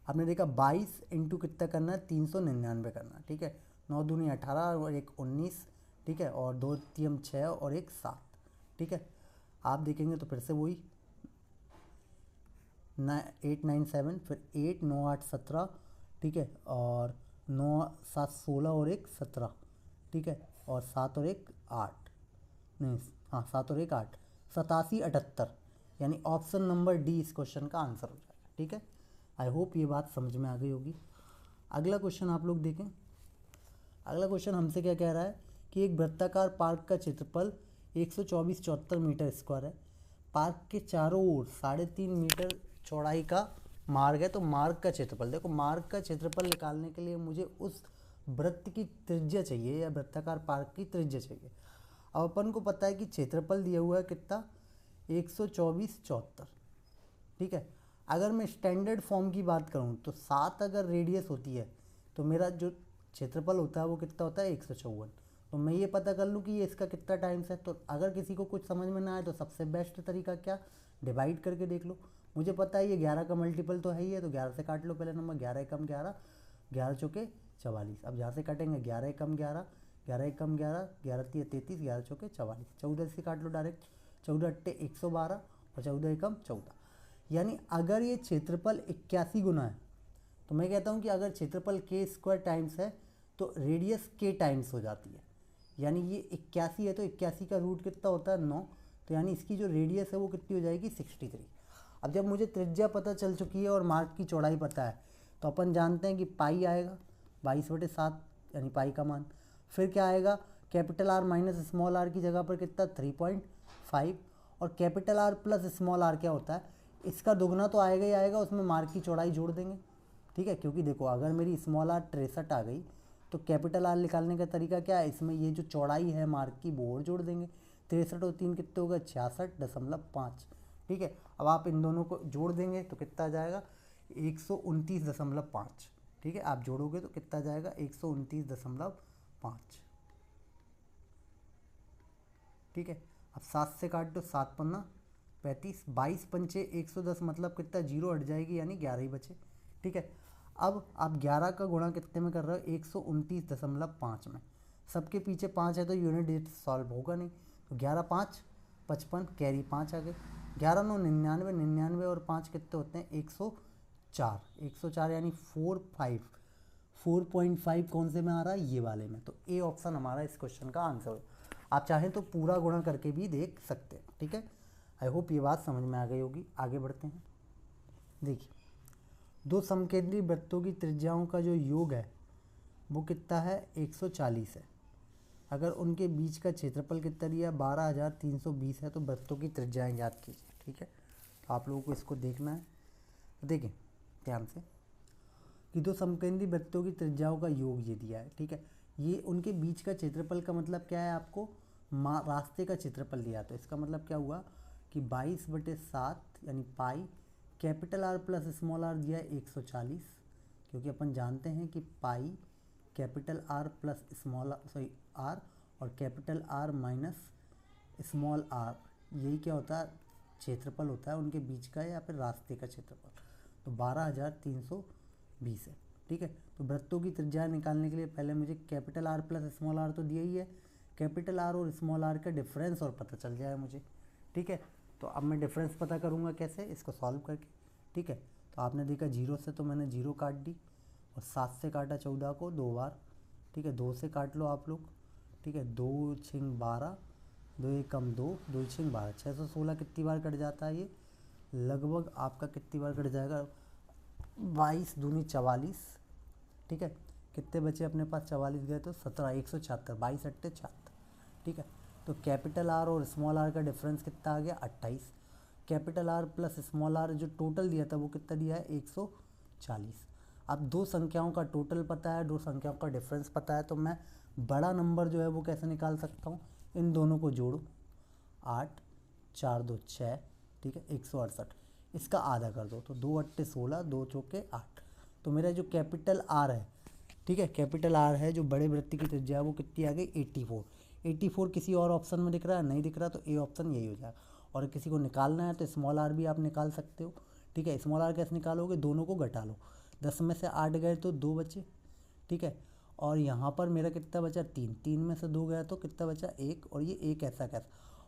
आपने देखा 22 इंटू कितना करना है, 399 करना है, ठीक है। 9 दूनी 18 और 1 19, ठीक है, और 2 3 6 और 1 7, ठीक है। आप देखेंगे तो फिर से वही 8 9 7, फिर 8 9 8 17, ठीक है, और 9 7 16 और 1 17, ठीक है, और 7 और 1 8, नहीं हाँ 7 और 1 8, 87 78, यानी ऑप्शन नंबर डी इस क्वेश्चन का आंसर हो जाएगा, ठीक है। आई होप ये बात समझ में आ गई होगी। अगला क्वेश्चन आप लोग देखें। अगला क्वेश्चन हमसे क्या कह रहा है कि एक वृत्ताकार पार्क का क्षेत्रफल 124.74 मीटर स्क्वायर है। पार्क के चारों ओर 3.5 मीटर चौड़ाई का मार्ग है, तो मार्ग का क्षेत्रफल, देखो मार्ग का क्षेत्रफल निकालने के लिए मुझे उस वृत्त की त्रिज्या चाहिए या वृत्ताकार पार्क की त्रिज्या चाहिए। अब अपन को पता है कि क्षेत्रफल दिया हुआ है कितना, 124.74, ठीक है। अगर मैं स्टैंडर्ड फॉर्म की बात करूं तो 7 अगर रेडियस होती है तो मेरा जो क्षेत्रफल होता है वो कितना होता है, 154। तो मैं ये पता कर लूँ कि ये इसका कितना टाइम्स है। तो अगर किसी को कुछ समझ में ना आए तो सबसे बेस्ट तरीका क्या, डिवाइड करके देख लो। मुझे पता है ये 11 का मल्टीपल तो है ही है, तो 11 से काट लो पहले नंबर, 11 एकम 11, 11 चौके 44। अब यहाँ से काटेंगे 11 एकम 11, 11 एकम 11, 11 3 33, 11 चौके 44, 14 से काट लो डायरेक्ट, 14 अट्टे 112 और 14 एकम 14। यानी अगर ये क्षेत्रफल 81 गुना है तो मैं कहता हूँ कि अगर क्षेत्रफल के स्क्वायर टाइम्स है तो रेडियस के टाइम्स हो जाती है। यानी ये 81 है तो 81 का रूट कितना होता है, 9। तो यानी इसकी जो रेडियस है वो कितनी हो जाएगी, 63। अब जब मुझे त्रिज्या पता चल चुकी है और मार्ग की चौड़ाई पता है तो अपन जानते हैं कि पाई आएगा 22/7, यानी पाई का मान। फिर क्या आएगा, capital R minus small R की जगह पर कितना, 3.5, और capital R plus small R क्या होता है, इसका दुगना तो आएगा ही आएगा, उसमें मार्ग की चौड़ाई जोड़ देंगे, ठीक है। क्योंकि देखो अगर मेरी स्मॉल आर 63 आ गई तो कैपिटल आर निकालने का तरीका क्या है, इसमें ये जो चौड़ाई है मार्ग की वो और जोड़ देंगे। 63 और 3 कितने होगा 66.5। ठीक है, अब आप इन दोनों को जोड़ देंगे तो कितना आ जाएगा 129.5। ठीक है, आप जोड़ोगे तो कितना जाएगा 129.5। ठीक है, अब 7 से काट दो, 7 पन्ना 35, 22 पंचे 110, मतलब कितना जीरो हट जाएगी यानी 11 ही बचे। ठीक है, अब आप 11 का गुणा कितने में कर रहे हो 129.5 में, सबके पीछे 5 है तो यूनिट डिजिट सॉल्व होगा नहीं, तो 11 5 55, कैरी 5 आ गए, 11 9 99, 99 और 5 कितने होते हैं 104, 104 यानी 4.5 कौन से में आ रहा है ये वाले में, तो ए ऑप्शन हमारा इस क्वेश्चन का आंसर हो। आप चाहें तो पूरा गुणा करके भी देख सकते हैं। ठीक है, आई होप ये बात समझ में आ गई होगी। आगे बढ़ते हैं। देखिए, दो समकेंद्री वृत्तों की त्रिज्याओं का जो योग है वो कितना है 140 है। अगर उनके बीच का क्षेत्रफल कितना दिया 12,320 है, तो वृत्तों की त्रिज्याएं ज्ञात कीजिए। ठीक है, तो आप लोगों को इसको देखना है। देखें ध्यान से कि दो समकेंद्री वृत्तों की त्रिज्याओं का योग ये दिया है। ठीक है, ये उनके बीच का क्षेत्रफल का मतलब क्या है, आपको रास्ते का क्षेत्रफल दिया, तो इसका मतलब क्या हुआ कि 22/7 यानी pi, capital R plus small R दिया है 140, क्योंकि अपन जानते हैं कि pi capital R plus small R और capital R minus small R, यही क्या होता है क्षेत्रफल होता है उनके बीच का या फिर रास्ते का क्षेत्रफल, तो 12,320 है। ठीक है, तो वृत्तों की त्रिज्या निकालने के लिए पहले मुझे capital R plus small R तो दिया ही है, कैपिटल आर और स्मॉल आर का डिफरेंस और पता चल जाए मुझे। ठीक है, तो अब मैं डिफरेंस पता करूँगा कैसे, इसको सॉल्व करके। ठीक है, तो आपने देखा 0 से तो मैंने 0 काट दी और 7 से काटा 14 को 2 बार। ठीक है, 2 से काट लो आप लोग। ठीक है, 2 छिंग 12, 2 एक कम 2, 2 छिंग 12, 616 कितनी बार कट जाता है ये, लगभग आपका कितनी बार कट जाएगा 22 दूनी 44। ठीक है, कितने बचे अपने पास 44 गए तो 17, 176, 22 अट्टे 76। ठीक है, तो कैपिटल आर और स्मॉल आर का डिफरेंस कितना आ गया 28, capital R plus small R जो टोटल दिया था वो कितना दिया है 140। अब दो संख्याओं का टोटल पता है, दो संख्याओं का डिफरेंस पता है, तो मैं बड़ा नंबर जो है वो कैसे निकाल सकता हूँ, इन दोनों को जोड़ो 8 4 2 6। ठीक है, 168, इसका आधा कर दो तो 2 अट्टे 16, 2 चौके 8, तो मेरा जो कैपिटल आर है, ठीक है कैपिटल आर है जो बड़े वृत्त की त्रिज्या है वो कितनी आ गई 84। 84 किसी और ऑप्शन में दिख रहा है, नहीं दिख रहा, तो ए ऑप्शन यही हो जाएगा। और किसी को निकालना है तो स्मॉल आर भी आप निकाल सकते हो। ठीक है, स्मॉल आर कैसे निकालोगे, दोनों को घटा लो, 10 में से 8 गए तो 2 बचे। ठीक है, और यहाँ पर मेरा कितना बचा 3, 3 में से 2 गया तो कितना बचा 1, और ये 1 ऐसा कैसा,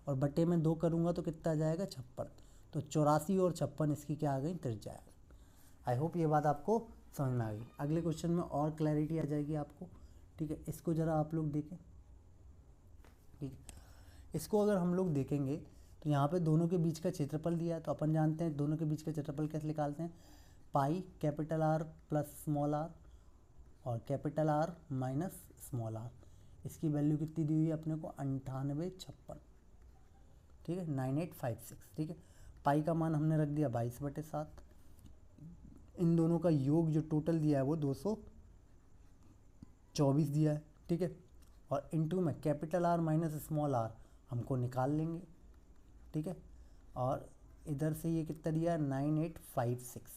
और बटे में 2 करूँगा तो कितना आ जाएगा 56, तो 84 और 56 इसकी क्या आ गई त्रिज्या। आई होप ये बात आपको समझ में आ गई। अगले क्वेश्चन में और क्लैरिटी आ जाएगी आपको। ठीक है, इसको ज़रा आप लोग देखें। ठीक है, इसको अगर हम लोग देखेंगे तो यहाँ पे दोनों के बीच का क्षेत्रफल दिया है, तो अपन जानते हैं दोनों के बीच का क्षेत्रफल कैसे निकालते हैं, pi capital R plus small R और capital R minus small R, इसकी वैल्यू कितनी दी हुई है अपने को 9856। ठीक है, 9856। ठीक है, पाई का मान हमने रख दिया 22/7, इन दोनों का योग जो टोटल दिया है वो 224 दिया है। ठीक है, और इनटू में capital R minus small R हमको निकाल लेंगे। ठीक है, और इधर से ये कितना दिया है 9856।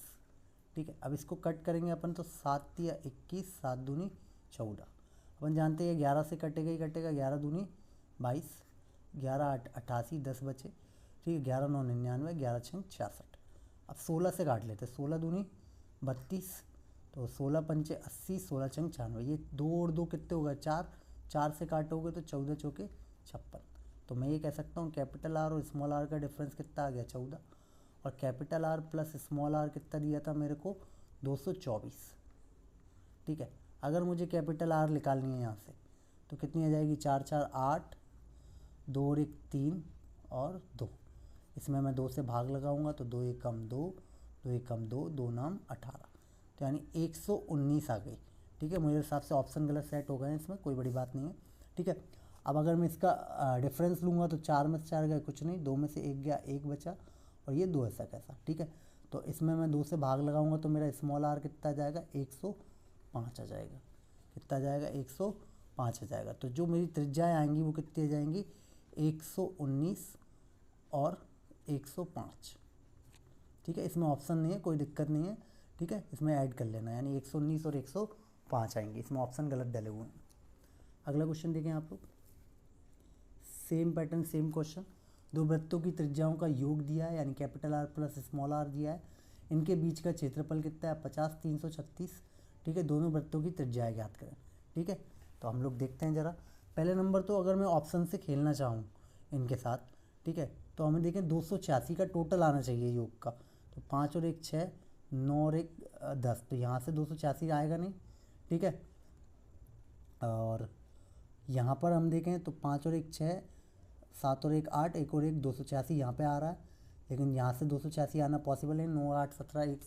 ठीक है, अब इसको कट करेंगे अपन तो 7 या 21, 7 दूनी 14, अपन जानते हैं 11 से कटेगा ही कटेगा, 11 दूनी 22, 11 8 88, 10 बचे। ठीक है, 11 9 99, 11 6 66। अब 16 से काट लेते, 16 दूनी 32, तो 16 पंचे 80, 16 छंग 96, ये 2 और 2 कितने होगा 4, 4 से काटोगे तो 14 चौके 56, तो मैं ये कह सकता हूँ कैपिटल आर और स्मॉल आर का डिफरेंस कितना आ गया 14, और capital R plus small R कितना दिया था मेरे को 224। ठीक है, अगर मुझे कैपिटल आर निकालनी है यहाँ से तो कितनी आ जाएगी 4 4 8, 2 और 1 3 और 2, इसमें मैं 2 से भाग लगाऊंगा तो 2 1 कम 2, 2 1 कम 2, 2 नाम 18, तो यानी 119 आ गई। ठीक है, मेरे हिसाब से ऑप्शन गलत सेट हो गए हैं, इसमें कोई बड़ी बात नहीं है। ठीक है, अब अगर मैं इसका डिफरेंस लूँगा तो 4 में से 4 गए कुछ नहीं, 2 में से 1 गया 1 बचा, और ये 2 ऐसा कैसा। ठीक है, तो इसमें मैं 2 से भाग लगाऊंगा तो मेरा स्मॉल आर कितना आ जाएगा 105 आ जाएगा, कितना आ जाएगा 105 आ जाएगा। तो जो मेरी त्रिज्याएँ आएंगी वो कितनी आ जाएंगी 119 और 105। ठीक है, इसमें ऑप्शन नहीं है, कोई दिक्कत नहीं है। ठीक है, इसमें ऐड कर लेना, यानी 119 और 105 आएंगे, इसमें ऑप्शन गलत डले हुए हैं। अगला क्वेश्चन देखें आप लोग, सेम पैटर्न सेम क्वेश्चन। दो वृत्तों की त्रिज्याओं का योग दिया है, यानी capital R plus small R दिया है। इनके बीच का क्षेत्रफल कितना है, 50, 336। ठीक है, दोनों वृत्तों की त्रिज्याएं ज्ञात करें। ठीक है, तो हम लोग देखते हैं ज़रा। पहले नंबर तो अगर मैं ऑप्शन से खेलना चाहूँ इनके साथ, ठीक है, तो हमें देखें 286 का टोटल आना चाहिए योग का। तो 5 और 1 6, 9 और 1 10, तो यहाँ से 286 आएगा नहीं। ठीक है, और यहाँ पर हम देखें तो 5 और 1 6, 7 और 1 8, 1 और 1 286 यहाँ पे आ रहा है, लेकिन यहाँ से 286 आना पॉसिबल है। 9 और 8 17, एक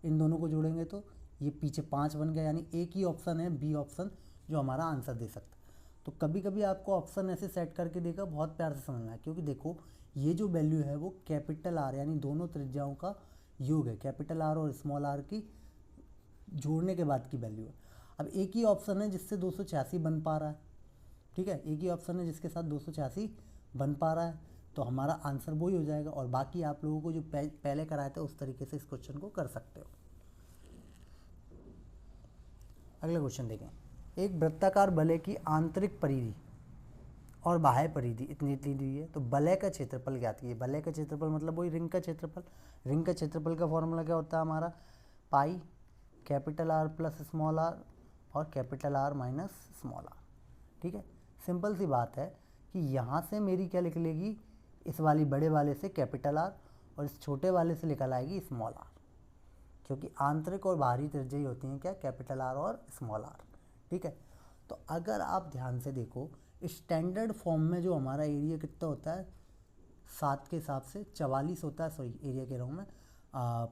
इन दोनों को जोड़ेंगे तो ये पीछे 5 बन गया, यानी एक ही ऑप्शन है बी ऑप्शन जो हमारा आंसर दे सकता है। तो कभी कभी आपको ऑप्शन ऐसे सेट करके देगा, बहुत प्यार से समझना है, क्योंकि देखो ये जो वैल्यू है वो कैपिटल आर यानी दोनों त्रिज्याओं का योग है, कैपिटल आर और स्मॉल आर की जोड़ने के बाद की वैल्यू है। अब एक ही ऑप्शन है जिससे 286 बन पा रहा है। ठीक है, एक ही ऑप्शन है जिसके साथ 286 बन पा रहा है, तो हमारा आंसर वही हो जाएगा। और बाकी आप लोगों को जो पहले कराया था उस तरीके से इस क्वेश्चन को कर सकते हो। अगला क्वेश्चन देखें, एक वृत्ताकार बलय की आंतरिक परिधि और बाह्य परिधि इतनी इतनी दी है, तो बलय का क्षेत्रफल ज्ञात कीजिए। बलय का क्षेत्रफल मतलब वही रिंग का क्षेत्रफल। रिंग का क्षेत्रफल का फॉर्मूला क्या होता है हमारा, pi capital R plus small R और capital R minus small R. ठीक है, सिंपल सी बात है कि यहाँ से मेरी क्या निकलेगी, इस वाली बड़े वाले से कैपिटल आर और इस छोटे वाले से निकल आएगी स्मॉल आर, क्योंकि आंतरिक और बाहरी त्रिज्या ही होती हैं क्या, कैपिटल आर और स्मॉल आर। ठीक है, तो अगर आप ध्यान से देखो स्टैंडर्ड फॉर्म में जो हमारा एरिया कितना होता है 7 के हिसाब से 44 होता है, सॉरी एरिया कह रहा हूँ मैं,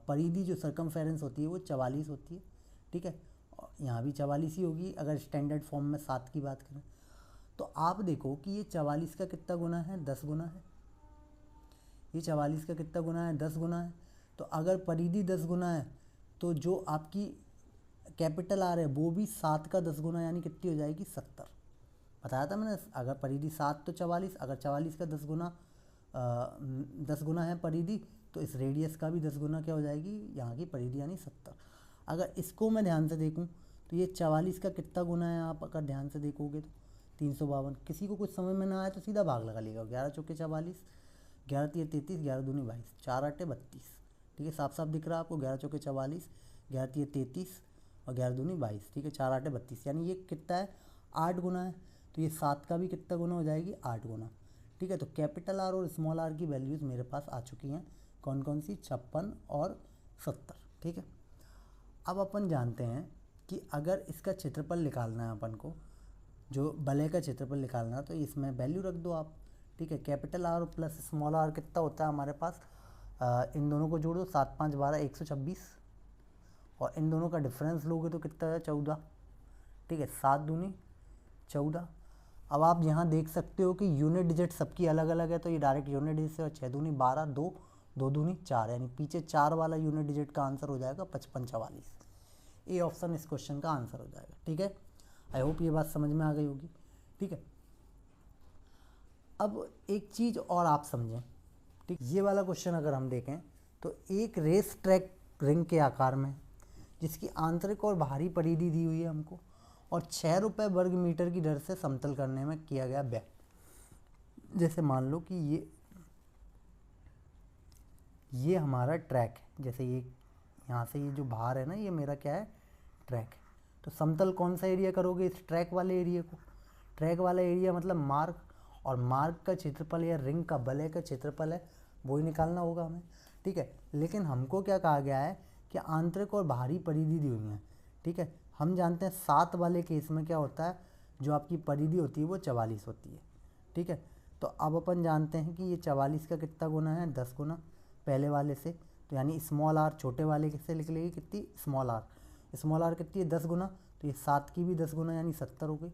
परिधि जो सर्कमफेरेंस होती है वो 44 होती है। ठीक है, और यहाँ भी 44 ही होगी अगर स्टैंडर्ड फॉर्म में 7 की बात करें। तो आप देखो कि ये 44 का कितना गुना है, 10 गुना है। ये 44 का कितना गुना है, 10 गुना है। तो अगर परिधि 10 गुना है तो जो आपकी कैपिटल आर है वो भी 7 का 10 गुना, यानी कितनी हो जाएगी, 70। बताया था मैंने, अगर परिधि 7 तो 44, अगर 44 का 10 गुना है परिधि, तो इस रेडियस का भी 10 गुना क्या हो जाएगी यहाँ की परिधि, यानी 70। अगर इसको मैं ध्यान से देखूँ तो ये 44 का कितना गुना है, आप अगर ध्यान से देखोगे तो 352। किसी को कुछ समझ में ना आए तो सीधा भाग लगा लेगा, 11 चौके 44, 11 तिया 33, 11 दूनी 22, 4 आटे 32। ठीक है, साफ साफ दिख रहा है आपको, 11 चौके 44, 11 तिया 33 और 11 दूनी 22। ठीक है, 4 आटे 32, यानी ये कितना है, 8 गुना है। तो ये 7 का भी कितना गुना हो जाएगी, 8 गुना। ठीक है, तो कैपिटल आर और स्मॉल आर की वैल्यूज़ मेरे पास आ चुकी हैं, कौन कौन सी, 56 और 70। ठीक है, अब अपन जानते हैं कि अगर इसका क्षेत्रफल निकालना है अपन को, जो बलय का क्षेत्रफल निकालना है, तो इसमें वैल्यू रख दो आप। ठीक है, capital R plus small R कितना होता है हमारे पास, इन दोनों को जोड़ दो, 7 5 12 126, और इन दोनों का डिफरेंस लोगे तो कितना है, 14। ठीक है, 7 दूनी 14। अब आप यहाँ देख सकते हो कि यूनिट डिजिट सबकी अलग अलग है, तो ये डायरेक्ट यूनिट डिजिट से, और 6 दूनी 12, 2 2 दूनी 4, यानी पीछे 4 वाला यूनिट डिजिट का आंसर हो जाएगा 55 44। ए ऑप्शन इस क्वेश्चन का आंसर हो जाएगा। ठीक है, आई होप ये बात समझ में आ गई होगी। ठीक है, अब एक चीज़ और आप समझें। ठीक, ये वाला क्वेश्चन अगर हम देखें तो एक रेस ट्रैक रिंग के आकार में, जिसकी आंतरिक और बाहरी परिधि दी हुई है हमको, और 6 रुपये वर्ग मीटर की दर से समतल करने में किया गया व्यय। जैसे मान लो कि ये हमारा ट्रैक है, जैसे ये यहाँ से ये जो बाहर है ना, ये मेरा क्या है, ट्रैक है। तो समतल कौन सा एरिया करोगे, इस ट्रैक वाले एरिया को। ट्रैक वाला एरिया मतलब मार्ग, और मार्ग का क्षेत्रफल या रिंग का बलय का क्षेत्रफल है, वही निकालना होगा हमें। ठीक है, लेकिन हमको क्या कहा गया है कि आंतरिक और बाहरी परिधि दी हुई है। ठीक है, हम जानते हैं 7 वाले केस में क्या होता है, जो आपकी परिधि होती है वो 44 होती है। ठीक है, तो अब अपन जानते हैं कि ये 44 का कितना गुना है, 10 गुना पहले वाले से, तो यानी स्मॉल आर छोटे वाले से निकलेगी कितनी, स्मॉल आर। स्मॉल आर कितनी है, 10 गुना, तो ये 7 की भी 10 गुना यानी 70 हो गई।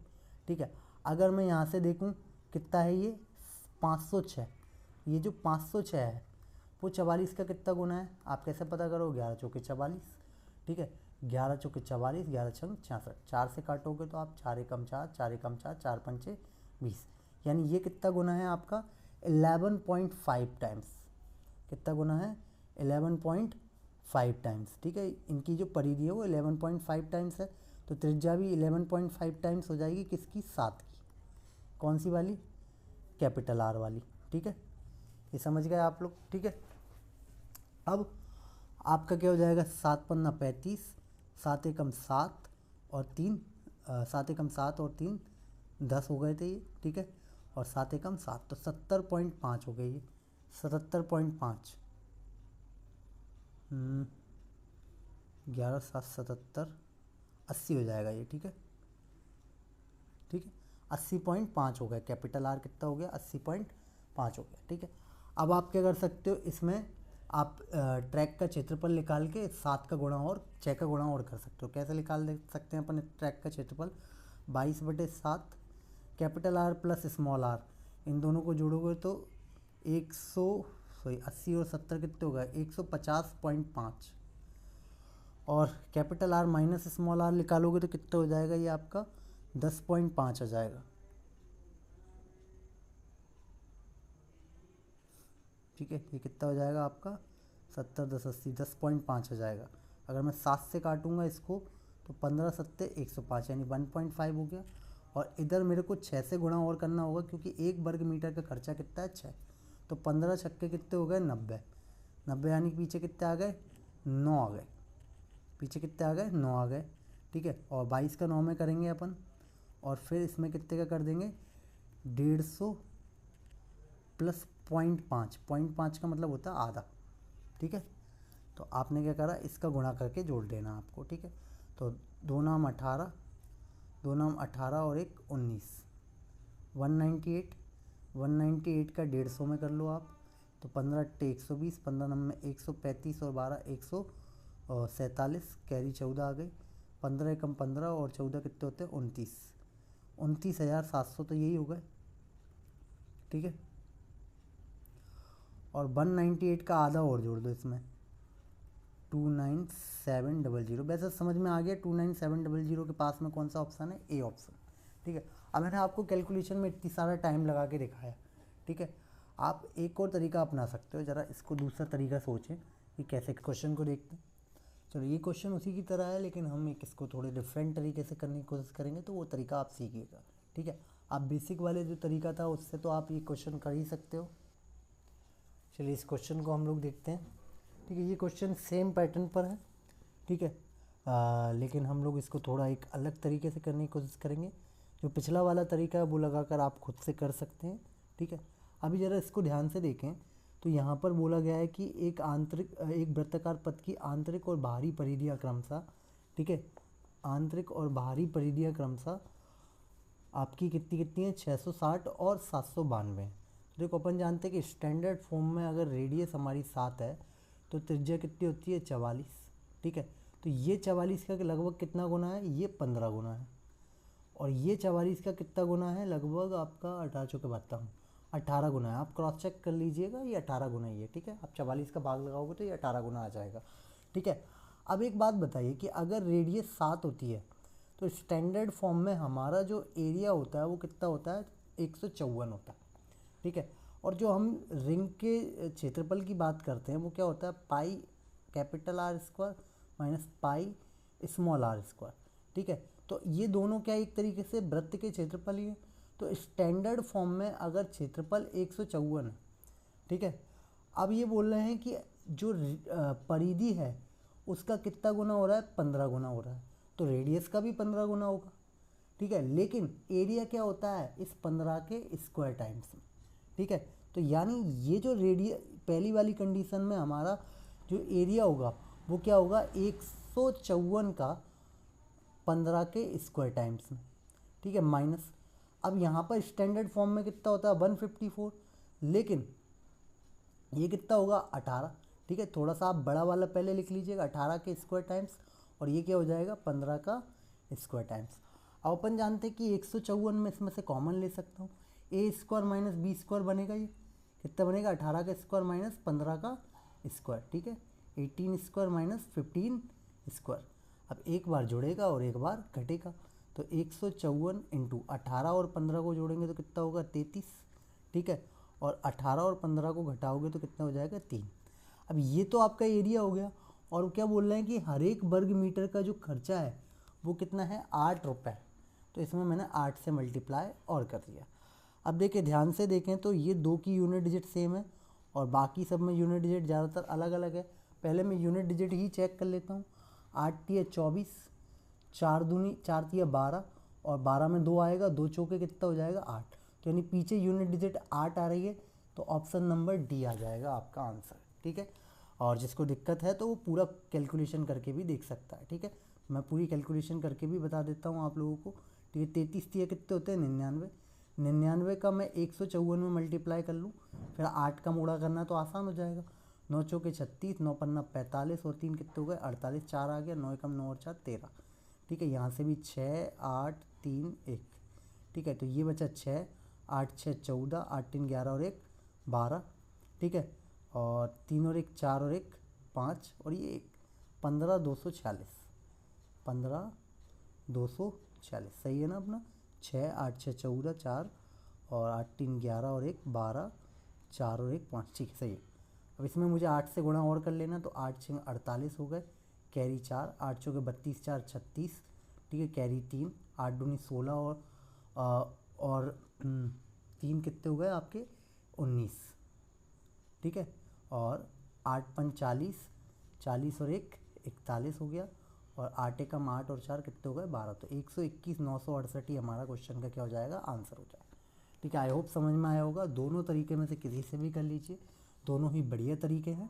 ठीक है, अगर मैं यहाँ से देखूँ कितना है ये 506, ये जो 506 है वो 44 का कितना गुना है, आप कैसे पता करो, 11 चौके 44। ठीक है, 11 चौके 44, 11 छंग 66, 4 से काटोगे तो आप 4 एकम 4, 4 एकम 4, 4 पंचे 20, यानी ये कितना गुना है आपका 11.5 टाइम्स। कितना गुना है 11.5 टाइम्स। ठीक है, इनकी जो परिधि है वो 11.5 टाइम्स है, तो त्रिज्या भी 11.5 टाइम्स हो जाएगी किसकी, 7 की। कौन सी वाली, कैपिटल आर वाली। ठीक है, ये समझ गए आप लोग। ठीक है, अब आपका क्या हो जाएगा, 7 पन्ना 35, 7 एकम 7 और 3, 7 एकम 7 और 3 10 हो गए थे ये। ठीक है, और 7 एकम 7 तो 70.5 हो गई ये, 77.5, 11 7 77, 80 हो जाएगा ये। ठीक है, ठीक है, 80.5 हो गया। कैपिटल आर कितना हो गया, 80.5 हो गया। ठीक है, अब आप क्या कर सकते हो, इसमें आप ट्रैक का क्षेत्रफल निकाल के 7 का गुणा और 6 का गुणा और कर सकते हो। कैसे निकाल दे सकते हैं अपन ट्रैक का क्षेत्रफल, 22/7 capital R plus small R, इन दोनों को जोड़ोगे तो 80 और 70 कितने हो गए, 150.5, और capital R minus small R निकालोगे तो कितना हो जाएगा, ये आपका 10.5 आ जाएगा। ठीक है, ये कितना हो जाएगा आपका 70 10 80, 10.5 आ जाएगा। अगर मैं 7 से काटूंगा इसको तो 15 सत्ते 105, यानी 1.5 हो गया। और इधर मेरे को 6 से गुणा और करना होगा, क्योंकि 1 वर्ग मीटर का खर्चा कितना है, 6, तो 15 छक्के कितने हो गए, 90, 90 यानी कि पीछे कितने आ गए, 9 आ गए। पीछे कितने आ गए, 9 आ गए। ठीक है, और 22 का 9 में करेंगे अपन, और फिर इसमें कितने का कर देंगे, 150 प्लस 0.5, 0.5 का मतलब होता है आधा। ठीक है, तो आपने क्या करा, इसका गुणा करके जोड़ देना आपको। ठीक है, तो 2 नाम 18, 2 नाम 18 और 1 19, 198, 198 का 150 में कर लो आप, तो 15 अट्टे 120, 15 नम में 135 और 12 147, कैरी 14 आ गई, 15 एकम 15 और 14 कितने होते हैं, 29, 29,700 तो यही हो गए। ठीक है, और 198 का आधा और जोड़ दो इसमें, 29700। वैसे समझ में आ गया 29700 के पास में कौन सा ऑप्शन है, ए ऑप्शन। ठीक है, अब मैंने आपको कैलकुलेशन में इतनी सारा टाइम लगा के दिखाया। ठीक है, आप एक और तरीका अपना सकते हो, ज़रा इसको दूसरा तरीका सोचें कि कैसे क्वेश्चन को देखते हैं। चलो, ये क्वेश्चन उसी की तरह है, लेकिन हम एक इसको थोड़े डिफरेंट तरीके से करने की कोशिश करेंगे, तो वो तरीका आप सीखिएगा। ठीक है, आप बेसिक वाले जो तरीका था उससे तो आप ये क्वेश्चन कर ही सकते हो। चलिए, इस क्वेश्चन को हम लोग देखते हैं। ठीक है, ये क्वेश्चन सेम पैटर्न पर है। ठीक है, लेकिन हम लोग इसको थोड़ा एक अलग तरीके से करने की कोशिश करेंगे। जो पिछला वाला तरीका है वो लगाकर आप खुद से कर सकते हैं। ठीक है, अभी ज़रा इसको ध्यान से देखें, तो यहाँ पर बोला गया है कि एक वृत्ताकार पथ की आंतरिक और बाहरी परिधियाँ क्रमशः, ठीक है, आंतरिक और बाहरी परिधियाँ क्रमशः आपकी कितनी कितनी है, 660 और 792। देखो, अपन जानते हैं कि स्टैंडर्ड फॉर्म में अगर रेडियस हमारी 7 है तो त्रिज्या कितनी होती है, 44। ठीक है, तो ये 44 का लगभग कितना गुना है, ये 15 गुना है, और ये 44 का कितना गुना है, लगभग आपका 18 चौके बताता हूँ, 18 गुना है। आप क्रॉस चेक कर लीजिएगा, ये 18 गुना ही है। ठीक है, आप 44 का भाग लगाओगे तो ये 18 गुना आ जाएगा। ठीक है, अब एक बात बताइए कि अगर रेडियस 7 होती है तो स्टैंडर्ड फॉर्म में हमारा जो एरिया होता है वो कितना होता है, 154 होता है। ठीक है, और जो हम रिंग के क्षेत्रफल की बात करते हैं वो क्या होता है, pi capital R square minus pi small R square. ठीक है, तो ये दोनों क्या एक तरीके से वृत्त के क्षेत्रफल ही है। तो स्टैंडर्ड फॉर्म में अगर क्षेत्रफल 154 है, ठीक है, अब ये बोल रहे हैं कि जो परिधि है उसका कितना गुना हो रहा है, 15 गुना हो रहा है, तो रेडियस का भी 15 गुना होगा। ठीक है, लेकिन एरिया क्या होता है, इस 15 के स्क्वायर टाइम्स में। ठीक है, तो यानी ये जो पहली वाली कंडीशन में हमारा जो एरिया होगा वो क्या होगा, 154 का 15 के स्क्वायर टाइम्स में। ठीक है, माइनस, अब यहाँ पर स्टैंडर्ड फॉर्म में कितना होता है, 154, लेकिन ये कितना होगा, 18। ठीक है, थोड़ा सा आप बड़ा वाला पहले लिख लीजिएगा, 18 के स्क्वायर टाइम्स, और ये क्या हो जाएगा, 15 का स्क्वायर टाइम्स। अब अपन जानते हैं कि 154 में इसमें से कॉमन ले सकता हूँ, ए स्क्वायर माइनस बी स्क्वायर बनेगा, ये कितना बनेगा, 18 का स्क्वायर माइनस 15 का स्क्वायर। ठीक है, 18 स्क्वायर माइनस 15 स्क्वायर। अब एक बार जुड़ेगा और एक बार घटेगा, तो 154 इंटू 18 और 15 को जोड़ेंगे तो कितना होगा 33, ठीक है। और 18 और 15 को घटाओगे तो कितना हो जाएगा 3। अब ये तो आपका एरिया हो गया, और क्या बोल रहे हैं कि हर एक वर्ग मीटर का जो खर्चा है वो कितना है 8 रुपये। तो इसमें मैंने 8 से मल्टीप्लाई और कर दिया। अब देखिए ध्यान से देखें तो ये 2 की यूनिट डिजिट सेम है और बाकी सब में यूनिट डिजिट ज़्यादातर अलग अलग है। पहले मैं यूनिट डिजिट ही चेक कर लेता हूँ। 8 तिया 24, 4 दूनी 4 तिया 12 और 12 में 2 आएगा, 2 चौके कितना हो जाएगा 8। तो यानी पीछे यूनिट डिजिट 8 आ रही है, तो ऑप्शन नंबर डी आ जाएगा आपका आंसर, ठीक है। और जिसको दिक्कत है तो वो पूरा कैलकुलेशन करके भी देख सकता है, ठीक है। मैं पूरी कैलकुलेशन करके भी बता देता हूँ आप लोगों को, ठीक है। 33 तिया कितने होते हैं 99, 99 का मैं 154 में मल्टीप्लाई कर लूँ, फिर 8 का मोड़ा करना तो आसान हो जाएगा। 9 चौके 36, 9 पन्ना 45 और 3 कितने हो गए 48, 4 आ गया, 9 एकम 9 और 4 13, ठीक है। यहाँ से भी 6 8 3 1, ठीक है। तो ये बचा 6, 8 6 14, 8 3 11 और 1 12, ठीक है। और 3 और 1 4 और 1 5 और ये 1 15 246, 15 246 सही है ना अपना। 6 8 6 14 4 और 8 3 11 और 1 12, 4 और 1 5, ठीक है सही है। अब इसमें मुझे 8 से गुणा और कर लेना, तो 8 6 48 हो गए, कैरी 4, 8 चौके 32 4 36, ठीक है। कैरी 3, 8 दूनी 16 और 3 कितने हो गए आपके 19, ठीक है। और 8 5 40, 40 और 1 41 हो गया, और 8 एकम 8 और 4 कितने हो गए 12। तो 121 968 ही हमारा क्वेश्चन का क्या हो जाएगा आंसर हो जाएगा, ठीक है। आई होप समझ में आया होगा। दोनों तरीके में से किसी से भी कर लीजिए, दोनों ही बढ़िया तरीके हैं,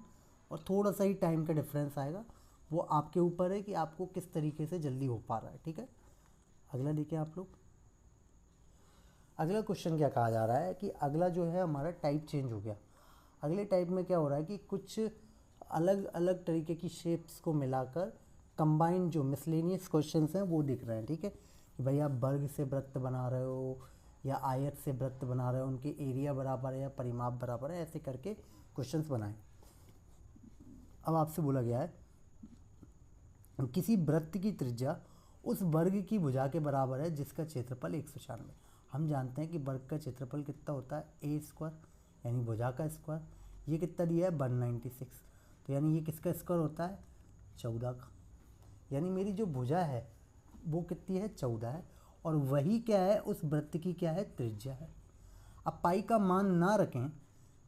और थोड़ा सा ही टाइम का डिफरेंस आएगा, वो आपके ऊपर है कि आपको किस तरीके से जल्दी हो पा रहा है, ठीक है। अगला देखिए आप लोग, अगला क्वेश्चन क्या कहा जा रहा है कि अगला जो है हमारा टाइप चेंज हो गया। अगले टाइप में क्या हो रहा है कि कुछ अलग अलग तरीके की शेप्स को मिलाकर कंबाइंड जो मिसलेनियस क्वेश्चंस हैं वो दिख रहे हैं, ठीक है। कि भाई आप वर्ग से वृत्त बना रहे हो या आयत से वृत्त बना रहे हो, उनके एरिया बराबर है या परिमाप बराबर है, ऐसे करके क्वेश्चंस बनाएं। अब आपसे बोला गया है किसी वृत्त की त्रिज्या उस वर्ग की भुजा के बराबर है जिसका क्षेत्रफल 196। हम जानते हैं कि वर्ग का क्षेत्रफल कितना होता है ए स्क्वायर, यानी भुजा का स्क्वायर। ये कितना दिया है 196, तो यानी ये किसका स्क्वायर होता है 14 का। यानी मेरी जो भुजा है वो कितनी है 14 है, और वही क्या है उस वृत्त की क्या है त्रिज्या है। अब पाई का मान ना रखें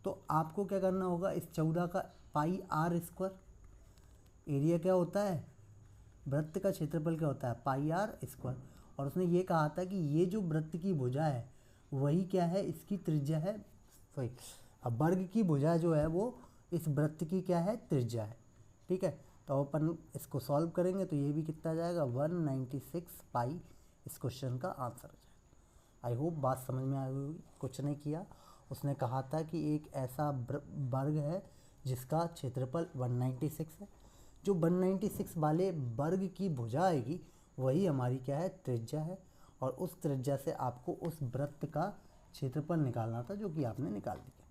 तो आपको क्या करना होगा, इस 14 का पाई आर स्क्वायर, एरिया क्या होता है वृत्त का क्षेत्रफल क्या होता है पाई आर स्क्वायर। और उसने ये कहा था कि ये जो वृत्त की भुजा है वही क्या है इसकी त्रिज्या है, सॉरी अब वर्ग की भुजा जो है वो इस वृत्त की क्या है त्रिज्या है, ठीक है। तो अपन इसको सॉल्व करेंगे तो ये भी कितना आ जाएगा 196 पाई, इस क्वेश्चन का आंसर हो जाएगा। आई होप बात समझ में आई होगी। कुछ नहीं किया, उसने कहा था कि एक ऐसा वर्ग है जिसका क्षेत्रफल 196 है, जो 196 वाले वर्ग की भुजा आएगी वही हमारी क्या है त्रिज्या है, और उस त्रिज्या से आपको उस वृत्त का क्षेत्रफल निकालना था जो कि आपने निकाल दिया।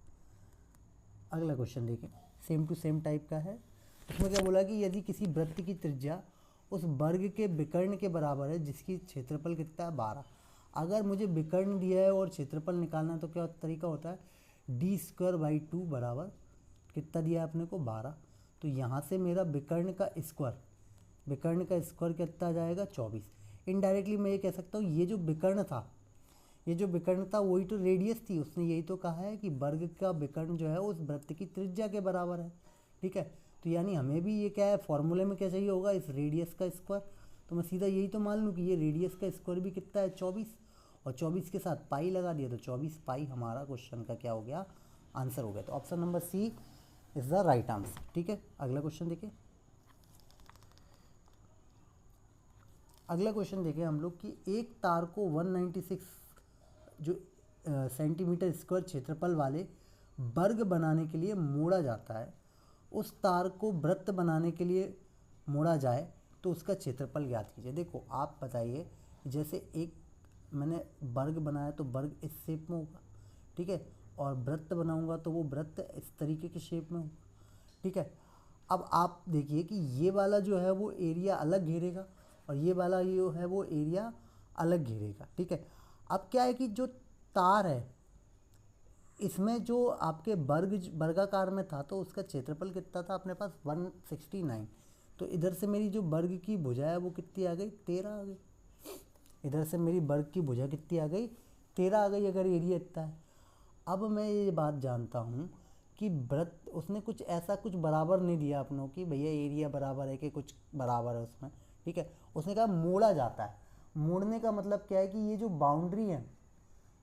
अगला क्वेश्चन देखें, सेम टू सेम टाइप का है। इसमें क्या बोला कि यदि किसी वृत्त की त्रिज्या उस वर्ग के विकर्ण के बराबर है जिसकी क्षेत्रफल कितना है 12। अगर मुझे विकर्ण दिया है और क्षेत्रफल निकालना तो क्या तरीका होता है डी स्क्वायर बाई 2 बराबर कितना दिया है अपने को 12। तो यहाँ से मेरा विकर्ण का स्क्वायर कितना आ जाएगा 24। इनडायरेक्टली मैं ये कह सकता हूँ ये जो विकर्ण था वही तो रेडियस थी, उसने यही तो कहा है कि वर्ग का विकर्ण जो है उस वृत्त की त्रिज्या के बराबर है, ठीक है। तो यानी हमें भी ये क्या है फॉर्मूले में क्या चाहिए होगा इस रेडियस का स्क्वायर। तो मैं सीधा यही तो मान लूँ कि ये रेडियस का स्क्वायर भी कितना है 24, और 24 के साथ पाई लगा दिया तो 24 पाई हमारा क्वेश्चन का क्या हो गया आंसर हो गया। तो option number C is the right answer, ठीक है। अगला क्वेश्चन देखिए, अगला क्वेश्चन देखें हम लोग कि एक तार को 196 जो सेंटीमीटर स्क्वायर क्षेत्रफल वाले वर्ग बनाने के लिए मोड़ा जाता है, उस तार को वृत्त बनाने के लिए मोड़ा जाए तो उसका क्षेत्रफल ज्ञात कीजिए। देखो आप बताइए, जैसे एक मैंने वर्ग बनाया तो वर्ग इस शेप में होगा, ठीक है, और वृत्त बनाऊंगा तो वो वृत्त इस तरीके के शेप में होगा, ठीक है। अब आप देखिए कि ये वाला जो है वो एरिया अलग घेरेगा और ये वाला जो है वो एरिया अलग घेरेगा, ठीक है। अब क्या है कि जो तार है इसमें जो आपके वर्गाकार में था तो उसका क्षेत्रफल कितना था अपने पास 169। तो इधर से मेरी जो वर्ग की भुजा है वो कितनी आ गई, 13 आ गई। इधर से मेरी वर्ग की भुजा कितनी आ गई, 13 आ गई, अगर एरिया इतना है। अब मैं ये बात जानता हूँ कि वृत्त उसने कुछ ऐसा कुछ बराबर नहीं दिया अपनों की भैया एरिया बराबर है कि कुछ बराबर है उसमें, ठीक है। उसने कहा मोड़ा जाता है। मोड़ने का मतलब क्या है कि ये जो बाउंड्री है,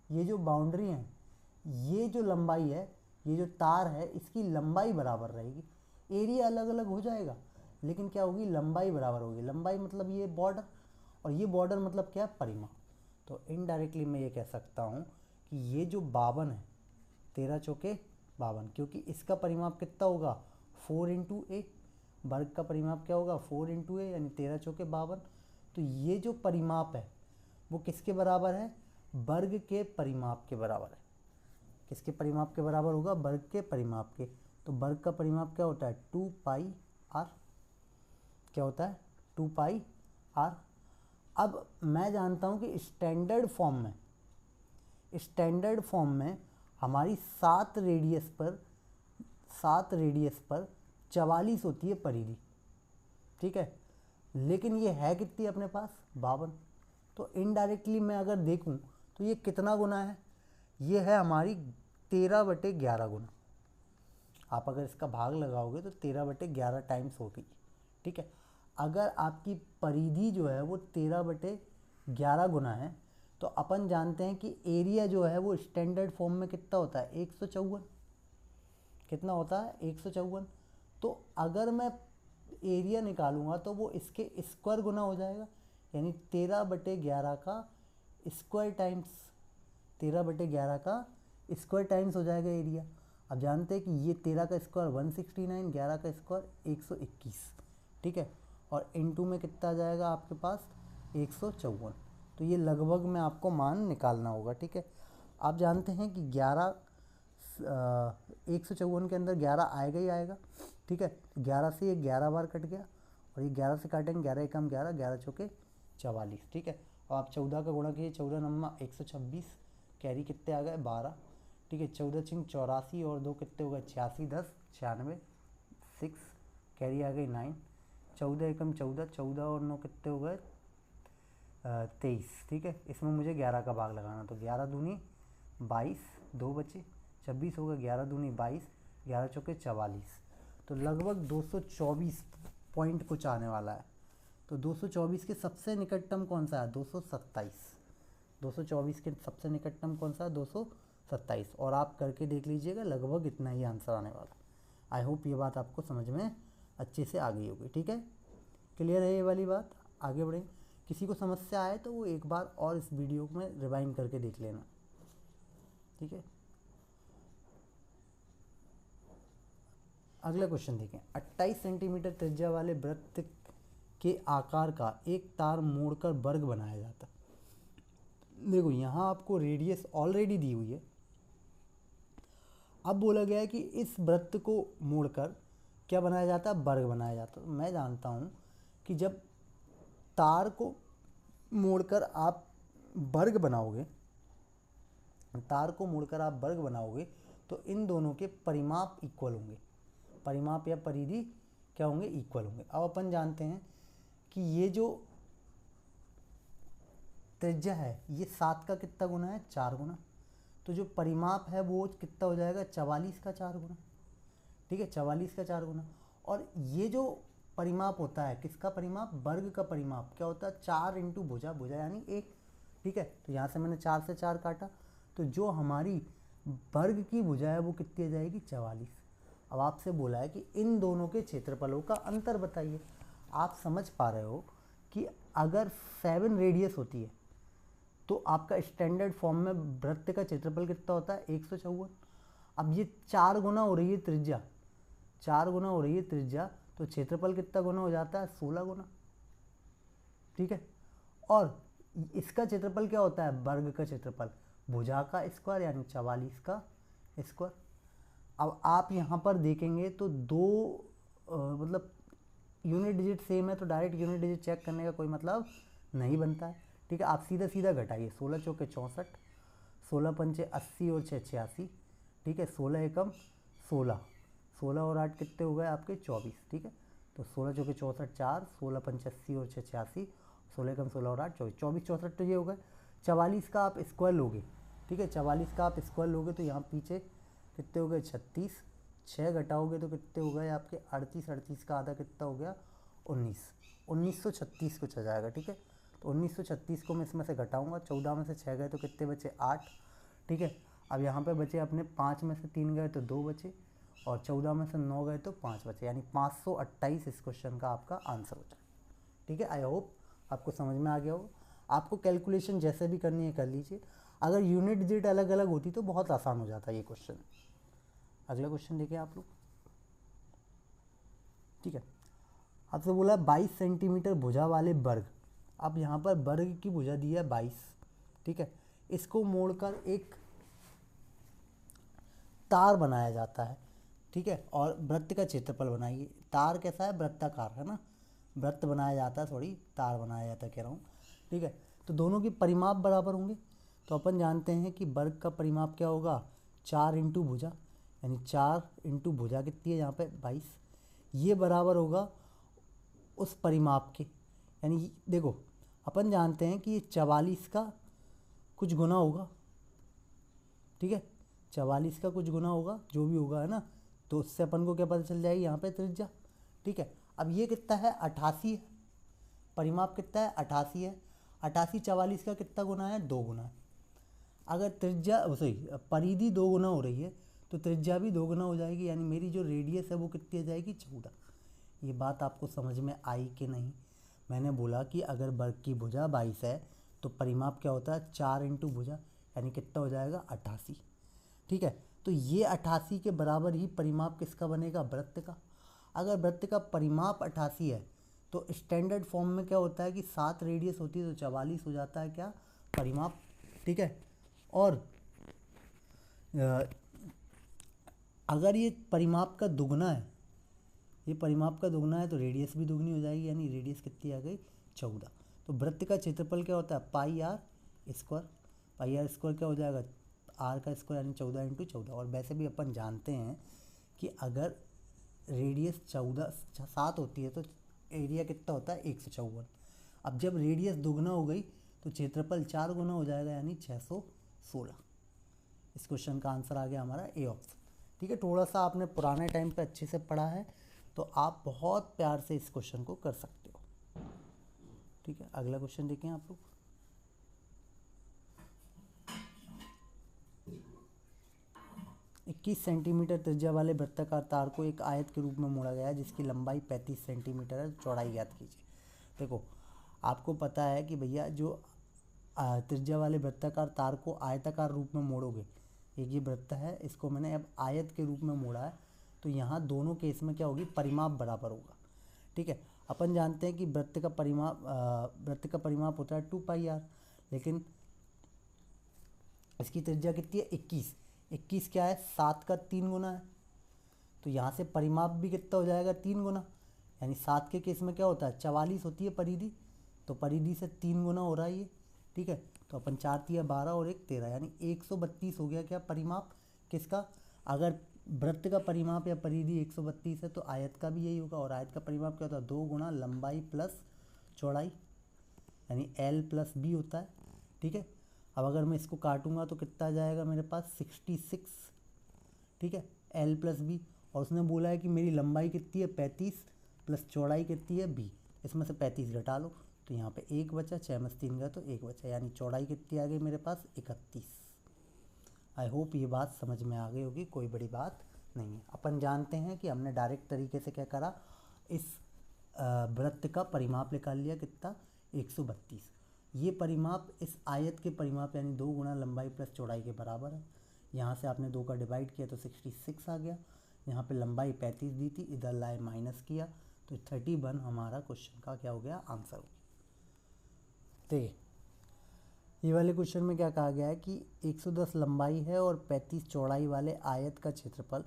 ये जो बाउंड्री है, ये जो लंबाई है, ये जो तार है इसकी लंबाई बराबर रहेगी। एरिया अलग अलग हो जाएगा लेकिन क्या होगी, लंबाई बराबर होगी। लंबाई मतलब ये बॉर्डर, और ये बॉर्डर मतलब क्या है, परिमाप। तो इनडायरेक्टली मैं ये कह सकता हूँ कि ये जो 52 है, 13 चौके 52, क्योंकि इसका परिमाप कितना होगा 4 इंटू ए, वर्ग का परिमाप क्या होगा 4 इंटू ए, यानी 13 चौके 52। तो ये जो परिमाप है वो किसके बराबर है, वर्ग के परिमाप के बराबर है। किसके परिमाप के बराबर होगा, वर्ग के परिमाप के। तो वर्ग का परिमाप क्या होता है 2 पाई आर, क्या होता है 2 पाई आर। अब मैं जानता हूँ कि स्टैंडर्ड फॉर्म में हमारी 7 रेडियस पर 44 होती है परिधि, ठीक है। लेकिन ये है कितनी अपने पास 52। तो इनडायरेक्टली मैं अगर देखूं तो ये कितना गुना है, ये है हमारी 13/11 गुना। आप अगर इसका भाग लगाओगे तो 13/11 टाइम्स होगी, ठीक है। अगर आपकी परिधि जो है वो 13/11 गुना है तो अपन जानते हैं कि एरिया जो है वो स्टैंडर्ड फॉर्म में कितना होता है 154। कितना होता है 154। तो अगर मैं एरिया निकालूंगा तो वो इसके स्क्वायर गुना हो जाएगा, यानी 13/11 का स्क्वायर टाइम्स 13/11 का स्क्वायर टाइम्स हो जाएगा एरिया। अब जानते हैं कि ये 13 का स्क्वायर 169, 11 का स्क्वायर 121, ठीक है। और इनटू में कितना आ जाएगा आपके पास 154। तो ये लगभग में आपको मान निकालना होगा, ठीक है। आप जानते हैं कि 154 के अंदर 11 आएगा ही आएगा, ठीक है। 11 से ये 11 बार कट गया और ये 11 से काटेंगे, 11 एकम 11, 11 चौके 44, ठीक है। और आप 14 का गुणा कीजिए, 14 नम्मा 126, कैरी कितने आ गए 12, ठीक है। 14 छिंग 84 और 2 कितने हो गए 86, 10 96, 6 कैरी आ गई 9, 14 एकम 14, 14 और 9 कितने हो गए 23, ठीक है। इसमें मुझे 11 का भाग लगाना, तो 11 दूनी 22, 2 बचे 26 हो गए, 11 दूनी 22, 11 चौके 44। तो लगभग 224 पॉइंट कुछ आने वाला है। तो 224 के सबसे निकटतम कौन सा है 227। 224 के सबसे निकटतम कौन सा है 227। और आप करके देख लीजिएगा, लगभग इतना ही आंसर आने वाला। आई होप ये बात आपको समझ में अच्छे से आ गई होगी, ठीक है। क्लियर है ये वाली बात, आगे बढ़ें। किसी को समस्या आए तो वो एक बार और इस वीडियो में रिवाइंड करके देख लेना, ठीक है। अगला क्वेश्चन देखें। 28 सेंटीमीटर त्रिज्या वाले वृत्त के आकार का एक तार मोड़कर वर्ग बनाया जाता। देखो यहाँ आपको रेडियस ऑलरेडी दी हुई है। अब बोला गया है कि इस वृत्त को मोड़कर क्या बनाया जाता है, वर्ग बनाया जाता है। तो मैं जानता हूँ कि जब तार को मोड़कर आप वर्ग बनाओगे, तार को मोड़कर आप वर्ग बनाओगे तो इन दोनों के परिमाप इक्वल होंगे। परिमाप या परिधि क्या होंगे, इक्वल होंगे। अब अपन जानते हैं कि ये जो त्रिज्या है ये 7 का कितना गुना है 4 गुना। तो जो परिमाप है वो कितना हो जाएगा 44 का 4 गुना, ठीक है। 44 का 4 गुना। और ये जो परिमाप होता है किसका परिमाप, वर्ग का परिमाप क्या होता है 4 इंटू भुजा, भुजा यानी 1, ठीक है। तो यहाँ से मैंने 4 से 4 काटा, तो जो हमारी वर्ग की भुजा है वो कितनी आ जाएगी 44। अब आपसे बोला है कि इन दोनों के क्षेत्रफलों का अंतर बताइए। आप समझ पा रहे हो कि अगर 7 रेडियस होती है तो आपका स्टैंडर्ड फॉर्म में वृत्त का क्षेत्रफल कितना होता है 154। अब ये 4 गुना हो रही है त्रिज्या, 4 गुना हो रही है त्रिज्या, तो क्षेत्रफल कितना गुना हो जाता है 16 गुना, ठीक है। और इसका क्षेत्रफल क्या होता है, वर्ग का क्षेत्रफल, भुजा का स्क्वायर यानी 44 का स्क्वायर। अब आप यहाँ पर देखेंगे तो दो मतलब यूनिट डिजिट सेम है तो डायरेक्ट यूनिट डिजिट चेक करने का कोई मतलब नहीं बनता है, ठीक है, आप सीधा सीधा घटाइए, 16 चौके 64, 16 पंचे 80 और 6 86, ठीक है, 16 एकम 16, 16 और 8 कितने हो गए आपके 24, ठीक है। तो 16 चौके 64 4, 16 पंचे 80 और 6 86, 16 एकम 16 और 8 24, 24 64 तो ये हो गए। 44 का आप स्क्वायर लोगे, ठीक है, 44 का आप स्क्वायर लोगे तो यहाँ पीछे कितने हो गए 36, 6 घटाओगे तो कितने हो गए आपके 38, 38 का आधा कितना हो गया 19, 1936 कुछ आ जाएगा, ठीक है। तो 1936 को मैं इसमें से घटाऊंगा, 14 में से 6 गए तो कितने बचे 8, ठीक है। अब यहाँ पे बचे अपने 5 में से 3 गए तो 2 बचे, और 14 में से 9 गए तो 5 बचे, यानी 528 इस क्वेश्चन का आपका आंसर हो जाए, ठीक है। आई होप आपको समझ में आ गया हो। आपको कैलकुलेशन जैसे भी करनी है कर लीजिए, अगर यूनिट डिजिट अलग अलग होती तो बहुत आसान हो जाता ये क्वेश्चन। अगला क्वेश्चन देखिए आप लोग, ठीक है। आपसे बोला 22 सेंटीमीटर भुजा वाले वर्ग, अब यहाँ पर वर्ग की भुजा दी है 22, ठीक है। इसको मोड़कर एक तार बनाया जाता है, ठीक है, और वृत्त का क्षेत्रफल बनाइए। तार कैसा है, वृत्ताकार है ना, वृत्त बनाया जाता है, सॉरी तार बनाया जाता है कह रहा हूँ, ठीक है। तो दोनों की परिमाप बराबर होंगे, तो अपन जानते हैं कि वर्ग का परिमाप क्या होगा 4 इंटू भुजा, यानी 4 इंटू भुजा कितनी है यहाँ पे 22, ये बराबर होगा उस परिमाप के, यानी देखो अपन जानते हैं कि ये 44 का कुछ गुना होगा, ठीक है, 44 का कुछ गुना होगा जो भी होगा, है ना। तो उससे अपन को क्या पता चल जाएगी यहाँ पे त्रिज्या, ठीक है। अब ये कितना है 88 है, परिमाप कितना है 88 है, 88 44 का कितना गुना है 2 गुना है। अगर त्रिज्या सही परिधि 2 गुना हो रही है तो त्रिज्या भी 2 गुना हो जाएगी, यानी मेरी जो रेडियस है वो कितनी आ जाएगी 14। ये बात आपको समझ में आई कि नहीं। मैंने बोला कि अगर वर्ग की भुजा 22 है तो परिमाप क्या होता है 4 इंटू भुजा, यानी कितना हो जाएगा 88, ठीक है। तो ये 88 के बराबर ही परिमाप किसका बनेगा वृत्त का। अगर वृत्त का परिमाप 88 है तो स्टैंडर्ड फॉर्म में क्या होता है कि 7 रेडियस होती है तो 44 हो जाता है क्या परिमाप, ठीक है। और अगर ये परिमाप का दुगना है, ये परिमाप का दुगना है तो रेडियस भी दुगनी हो जाएगी, यानी रेडियस कितनी आ गई 14। तो वृत्त का क्षेत्रफल क्या होता है pi R square, pi R square क्या हो जाएगा आर का स्क्वायर, यानी 14 इंटू 14। और वैसे भी अपन जानते हैं कि अगर रेडियस 7 होती है तो एरिया कितना होता है 154। अब जब रेडियस दुगना हो गई तो क्षेत्रफल 4 गुना हो जाएगा, यानी 616। इस क्वेश्चन का आंसर आ गया हमारा ए ऑप्शन, ठीक है। थोड़ा सा आपने पुराने टाइम पे अच्छे से पढ़ा है तो आप बहुत प्यार से इस क्वेश्चन को कर सकते हो, ठीक है। अगला क्वेश्चन देखें आप लोग, 21 सेंटीमीटर त्रिज्या वाले वृत्ताकार तार को एक आयत के रूप में मोड़ा गया है जिसकी लंबाई 35 सेंटीमीटर है, चौड़ाई ज्ञात कीजिए। देखो आपको पता है कि भैया जो त्रिज्या वाले वृत्ताकार तार को आयताकार रूप में मोड़ोगे, एक ये वृत्त है इसको मैंने अब आयत के रूप में मोड़ा है, तो यहाँ दोनों केस में क्या होगी परिमाप बराबर होगा, ठीक है। अपन जानते हैं कि वृत्त का परिमाप होता है 2 पाई आर, लेकिन इसकी त्रिज्या कितनी है 21, 21 क्या है 7 का 3 गुना है, तो यहाँ से परिमाप भी कितना हो जाएगा 3 गुना, यानी 7 के केस में क्या होता है 44 होती है परिधि, तो परिधि से 3 गुना हो रहा है ये, ठीक है। तो अपन 4 तिया 12 और 1 13, यानी 132 हो गया क्या परिमाप किसका। अगर वृत्त का परिमाप या परिधि 132 है तो आयत का भी यही होगा, और आयत का परिमाप क्या होता है 2 गुना लंबाई प्लस चौड़ाई, यानी L प्लस B होता है, ठीक है। अब अगर मैं इसको काटूंगा तो कितना आ जाएगा मेरे पास 66, ठीक है, L प्लस B। और उसने बोला है कि मेरी लंबाई कितनी है 35 प्लस चौड़ाई कितनी है B, इसमें से 35 घटा लो तो यहाँ पे 1 बचा, 6 में 3 गया तो 1 बचा, यानी चौड़ाई कितनी आ गई मेरे पास 31। आई होप ये बात समझ में आ गई होगी, कोई बड़ी बात नहीं है। अपन जानते हैं कि हमने डायरेक्ट तरीके से क्या करा, इस वृत्त का परिमाप निकाल लिया कितना 132। ये परिमाप इस आयत के परिमाप यानी 2 गुना लंबाई प्लस चौड़ाई के बराबर है। यहाँ से आपने 2 का डिवाइड किया तो 66 आ गया, यहाँ पे लंबाई 35 दी थी, इधर लाए माइनस किया तो 31 हमारा क्वेश्चन का क्या हो गया आंसर हो गया। देखिए ये वाले क्वेश्चन में क्या कहा गया है कि 110 लंबाई है और 35 चौड़ाई वाले आयत का क्षेत्रफल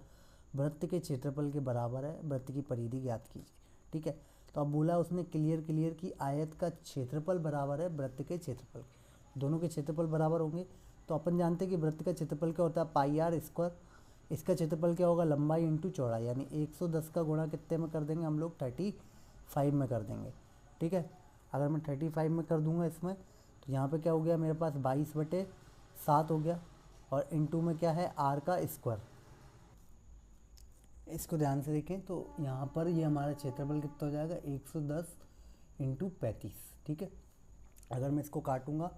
वृत्त के क्षेत्रफल के बराबर है, वृत्त की परिधि ज्ञात कीजिए, ठीक है। तो अब बोला उसने क्लियर कि आयत का क्षेत्रफल बराबर है वृत्त के क्षेत्रफल के। दोनों के क्षेत्रफल बराबर होंगे। तो अपन जानते हैं कि वृत्त का क्षेत्रफल क्या होता है, पाई आर स्क्वायर। इसका क्षेत्रफल क्या होगा, लंबाई इंटू चौड़ाई, यानी 110 का गुणा कितने में कर देंगे हम लोग, 35 में कर देंगे। ठीक है, अगर मैं 35 में कर दूंगा इसमें, तो यहाँ पे क्या हो गया मेरे पास 22/7 हो गया, और इंटू में क्या है आर का स्क्वायर। इसको ध्यान से देखें तो यहाँ पर ये हमारा क्षेत्रफल कितना हो जाएगा, 110 इंटू 35। ठीक है, अगर मैं इसको काटूंगा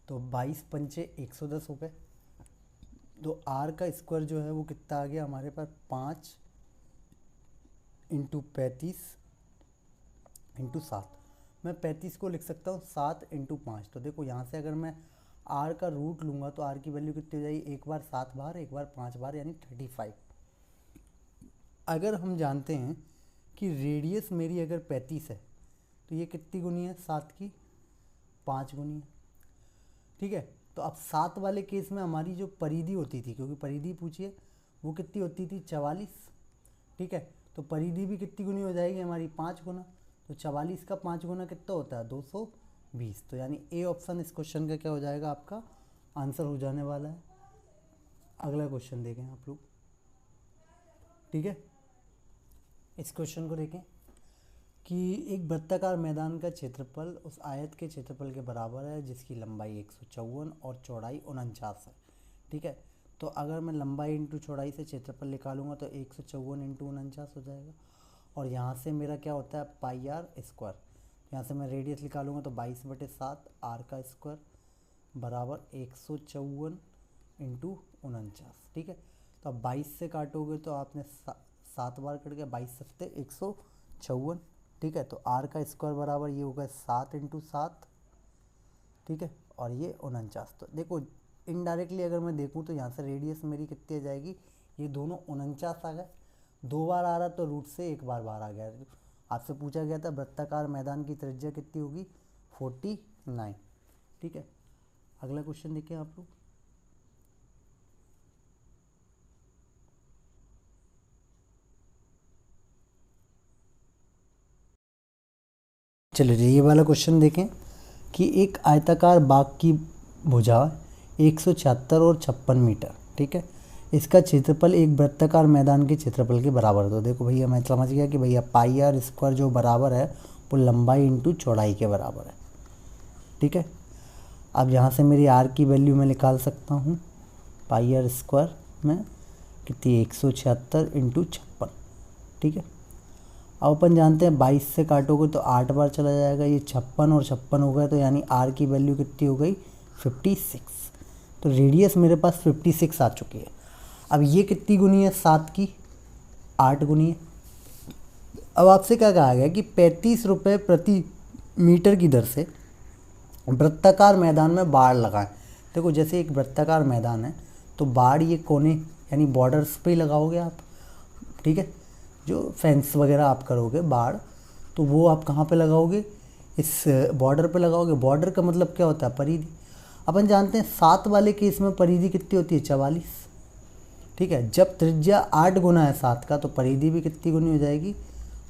तो 22 पंचे 110 हो गए। तो आर का स्क्वायर जो है वो कितना आ गया हमारे पास, 5 इंटू 35 इंटू 7। मैं 35 को लिख सकता हूँ 7 इंटू 5। तो देखो यहाँ से अगर मैं आर का रूट लूँगा तो आर की वैल्यू कितनी हो जाएगी, एक बार 7 बार, एक बार 5 बार, यानी 35। अगर हम जानते हैं कि रेडियस मेरी अगर 35 है तो ये कितनी गुनी है, 7 की 5 गुनी है। ठीक है, तो अब 7 वाले केस में हमारी जो परिधि होती थी, क्योंकि परिधि पूछिए वो कितनी होती थी, 44। ठीक है, तो परिधि भी कितनी गुनी हो जाएगी हमारी, 5 गुना। तो 44 का 5 गुना कितना होता है, 220। तो यानी ए ऑप्शन इस क्वेश्चन का क्या हो जाएगा, आपका आंसर हो जाने वाला है। अगला क्वेश्चन देखें आप लोग। ठीक है, इस क्वेश्चन को देखें कि एक वृत्ताकार मैदान का क्षेत्रफल उस आयत के क्षेत्रफल के बराबर है जिसकी लंबाई 154 और चौड़ाई 49 है। ठीक है, तो अगर मैं लंबाई इंटू चौड़ाई से क्षेत्रफल निकालूंगा तो 154 इंटू 49 हो जाएगा, और यहाँ से मेरा क्या होता है, पाई आर स्क्वायर। यहाँ से मैं रेडियस निकालूंगा तो 22/7 आर का स्क्वायर बराबर 154 इंटू 49। ठीक है, तो अब 22 से काटोगे तो आपने 7 बार कट गया, 22 सत्ते 154। ठीक है, तो आर का स्क्वायर बराबर ये होगा 7 इंटू 7। ठीक है, और ये 49। तो देखो इनडायरेक्टली अगर मैं देखूँ तो यहाँ से रेडियस मेरी कितनी आ जाएगी, ये दोनों 49 आ गए। 2 बार आ रहा तो रूट से 1 बार बाहर आ गया। आपसे पूछा गया था वृत्ताकार मैदान की त्रिज्या कितनी होगी, 49। ठीक है, अगला क्वेश्चन देखिए आप लोग। चलिए ये वाला क्वेश्चन देखें कि एक आयताकार बाग की भुजा 176 और 56 मीटर। ठीक है, इसका क्षेत्रफल एक वृत्ताकार मैदान के क्षेत्रफल के बराबर है। तो देखो भैया मैं समझ गया कि भैया पाई आर स्क्वायर जो बराबर है वो लंबाई इंटू चौड़ाई के बराबर है। ठीक है, अब यहाँ से मेरी आर की वैल्यू मैं निकाल सकता हूँ, पाई आर स्क्वायर में कितनी, 176 इंटू 56। ठीक है, अब अपन जानते हैं 22 से काटोगे तो 8 बार चला जाएगा, ये 56 और 56 हो गया, तो यानी आर की वैल्यू कितनी हो गई, 56। तो रेडियस मेरे पास 56 आ चुकी है। अब ये कितनी गुनी है, 7 की 8 गुनी है। अब आपसे क्या कहा गया कि 35 रुपये प्रति मीटर की दर से वृत्ताकार मैदान में बाड़ लगाएं। देखो जैसे एक वृत्ताकार मैदान है तो बाड़ ये कोने यानी बॉर्डर्स पे ही लगाओगे आप। ठीक है, जो फेंस वगैरह आप करोगे बाड़, तो वो आप कहाँ पे लगाओगे, इस बॉर्डर पे लगाओगे। बॉर्डर का मतलब क्या होता है, परिधि। अपन जानते हैं 7 वाले केस में परिधि कितनी होती है, 44। ठीक है, जब त्रिज्या 8 गुना है 7 का तो परिधि भी कितनी गुनी हो जाएगी,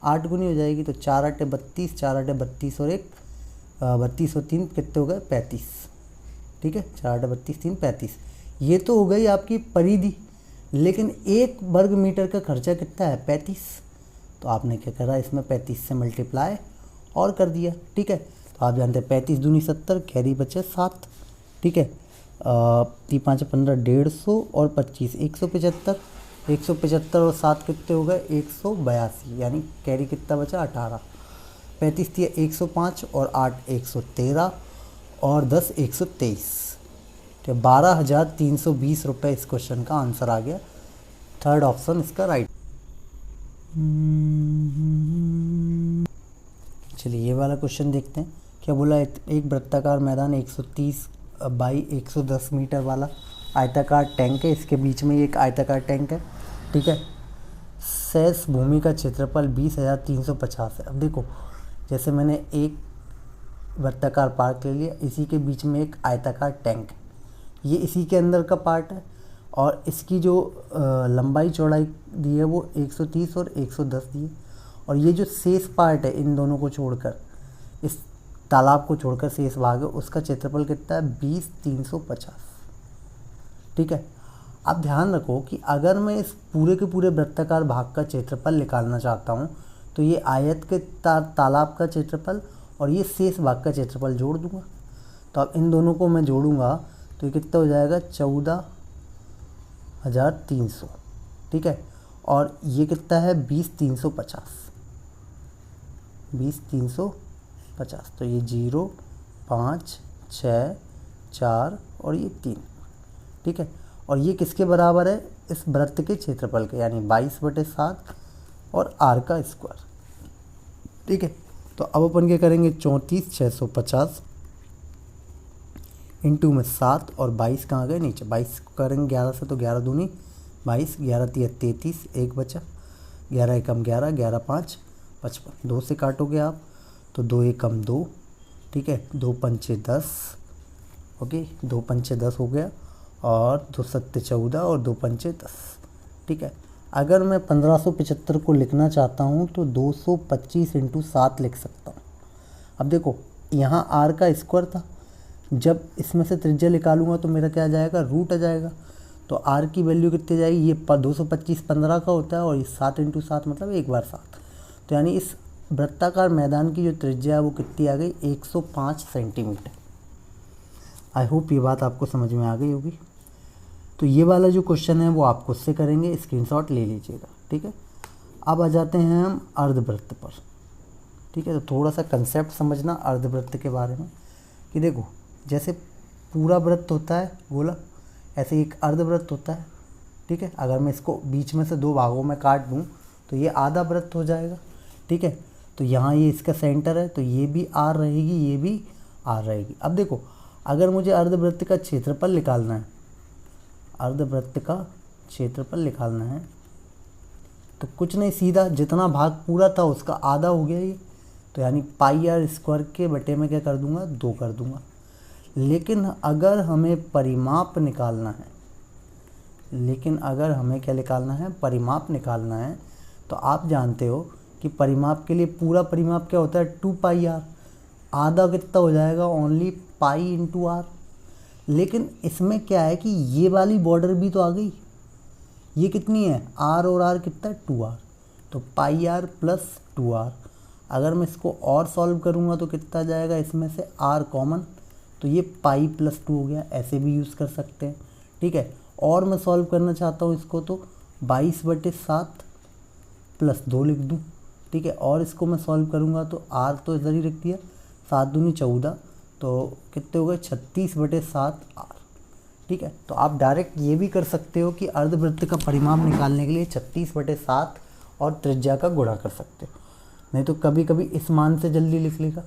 8 गुनी हो जाएगी। तो 4 8 32, 4 8 32 और 1 32 और 3 कितने हो गए, 35। ठीक है, 4 8 32 3 35। ये तो हो गई आपकी परिधि, लेकिन 1 वर्ग मीटर का खर्चा कितना है, 35। तो आपने क्या करा, इसमें 35 से मल्टीप्लाई और कर दिया। ठीक है, तो आप जानते हैं 35 दूनी 70, कैरी बचे 7। ठीक है, 3 5 15 150 और 25 175। 175 और 7 कितने हो गए, 182, यानी कैरी कितना बचा, 18। 35 थी 105 और 8 113 और 10 123। तो 12,320 रुपये इस क्वेश्चन का आंसर आ गया। थर्ड ऑप्शन इसका राइट। चलिए ये वाला क्वेश्चन देखते हैं। क्या बोला, एक वृत्ताकार मैदान 130 बाई 110 मीटर वाला आयताकार टैंक है, इसके बीच में एक आयताकार टैंक है। ठीक है, शेष भूमि का क्षेत्रफल 20,350 है। अब देखो जैसे मैंने एक वृत्ताकार पार्क ले लिया, इसी के बीच में एक आयताकार टैंक है, ये इसी के अंदर का पार्ट है, और इसकी जो लंबाई चौड़ाई दी है वो 130 और 110 दी है, और ये जो शेष पार्ट है इन दोनों को छोड़कर, इस तालाब को छोड़कर शेष भाग है, उसका क्षेत्रफल कितना है 20,350। ठीक है। अब ध्यान रखो कि अगर मैं इस पूरे के पूरे वृत्ताकार भाग का क्षेत्रफल निकालना चाहता हूँ तो ये आयत के तालाब का क्षेत्रफल और ये शेष भाग का क्षेत्रफल जोड़ दूंगा। तो अब इन दोनों को मैं जोड़ूंगा तो ये कितना हो जाएगा 14,300। ठीक है। और ये कितना है 20,350, 20,350। तो ये 0, 5, 6, 4 और ये 3। ठीक है। और ये किसके बराबर है, इस वृत्त के क्षेत्रफल के, यानी 22/7 और r का स्क्वायर। ठीक है। तो अब अपन क्या करेंगे 34,650 इंटू में 7 और 22 कहाँ गए नीचे, 22 करेंगे 11 से तो 11 दूनी 22, 11 तिया 33, 1 बचा, 11 एकम 11, 11 5 55, 2 से काटोगे आप तो 2 एकम 2। ठीक है। 2 पंचे 10, ओके 2 पंचे 10 हो गया, और 2 सत्ते 14 और 2 पंचे 10। ठीक है। अगर मैं 1575 को लिखना चाहता हूँ तो 225 इंटू 7 लिख सकता हूँ। अब देखो यहाँ r का स्क्वायर था, जब इसमें से त्रिज्या निकालूंगा तो मेरा क्या आ जाएगा, रूट आ जाएगा। तो r की वैल्यू कितनी जाएगी, ये 225 15 का होता है और ये 7 इंटू 7 मतलब 1 बार 7। तो यानी इस वृत्ताकार मैदान की जो त्रिज्या है वो कितनी आ गई 105 सेंटीमीटर। आई होप ये बात आपको समझ में आ गई होगी। तो ये वाला जो क्वेश्चन है वो आप खुद से करेंगे, स्क्रीनशॉट ले लीजिएगा। ठीक है। अब आ जाते हैं हम अर्धवृत्त पर। ठीक है। तो थोड़ा सा कंसेप्ट समझना अर्धवृत्त के बारे में कि देखो जैसे पूरा वृत्त होता है गोला, ऐसे एक अर्धवृत्त होता है। ठीक है। अगर मैं इसको बीच में से 2 भागों में काट दूं तो ये आधा वृत्त हो जाएगा। ठीक है। तो यहाँ ये इसका सेंटर है तो ये भी r रहेगी, ये भी r रहेगी। अब देखो अगर मुझे अर्धवृत्त का क्षेत्रफल निकालना है, अर्धवृत्त का क्षेत्रफल निकालना है तो कुछ नहीं, सीधा जितना भाग पूरा था उसका आधा हो गया ये, तो यानी πr² के बटे में क्या कर दूंगा 2 कर दूंगा। लेकिन अगर हमें परिमाप निकालना है, लेकिन अगर हमें क्या निकालना है, परिमाप निकालना है, तो आप जानते हो कि परिमाप के लिए पूरा परिमाप क्या होता है 2πr, आधा कितना हो जाएगा ओनली π इंटू r। लेकिन इसमें क्या है कि ये वाली बॉर्डर भी तो आ गई, ये कितनी है r और r कितना है 2r, तो πr प्लस 2r। अगर मैं इसको और सॉल्व करूँगा तो कितना आ जाएगा, इसमें से r कॉमन, तो ये पाई प्लस 2 हो गया, ऐसे भी यूज़ कर सकते हैं। ठीक है। और मैं सॉल्व करना चाहता हूँ इसको तो 22/7 प्लस 2 लिख दूँ। ठीक है। और इसको मैं सॉल्व करूँगा तो r तो इधर ही रख दिया, 7 दूनी 14, तो कितने हो गए 36/7 r। ठीक है। तो आप डायरेक्ट ये भी कर सकते हो कि अर्धवृत्त का परिमाप निकालने के लिए 36/7 और त्रिज्या का गुणा कर सकते हो, नहीं तो कभी कभी इस मान से जल्दी लिख लेगा।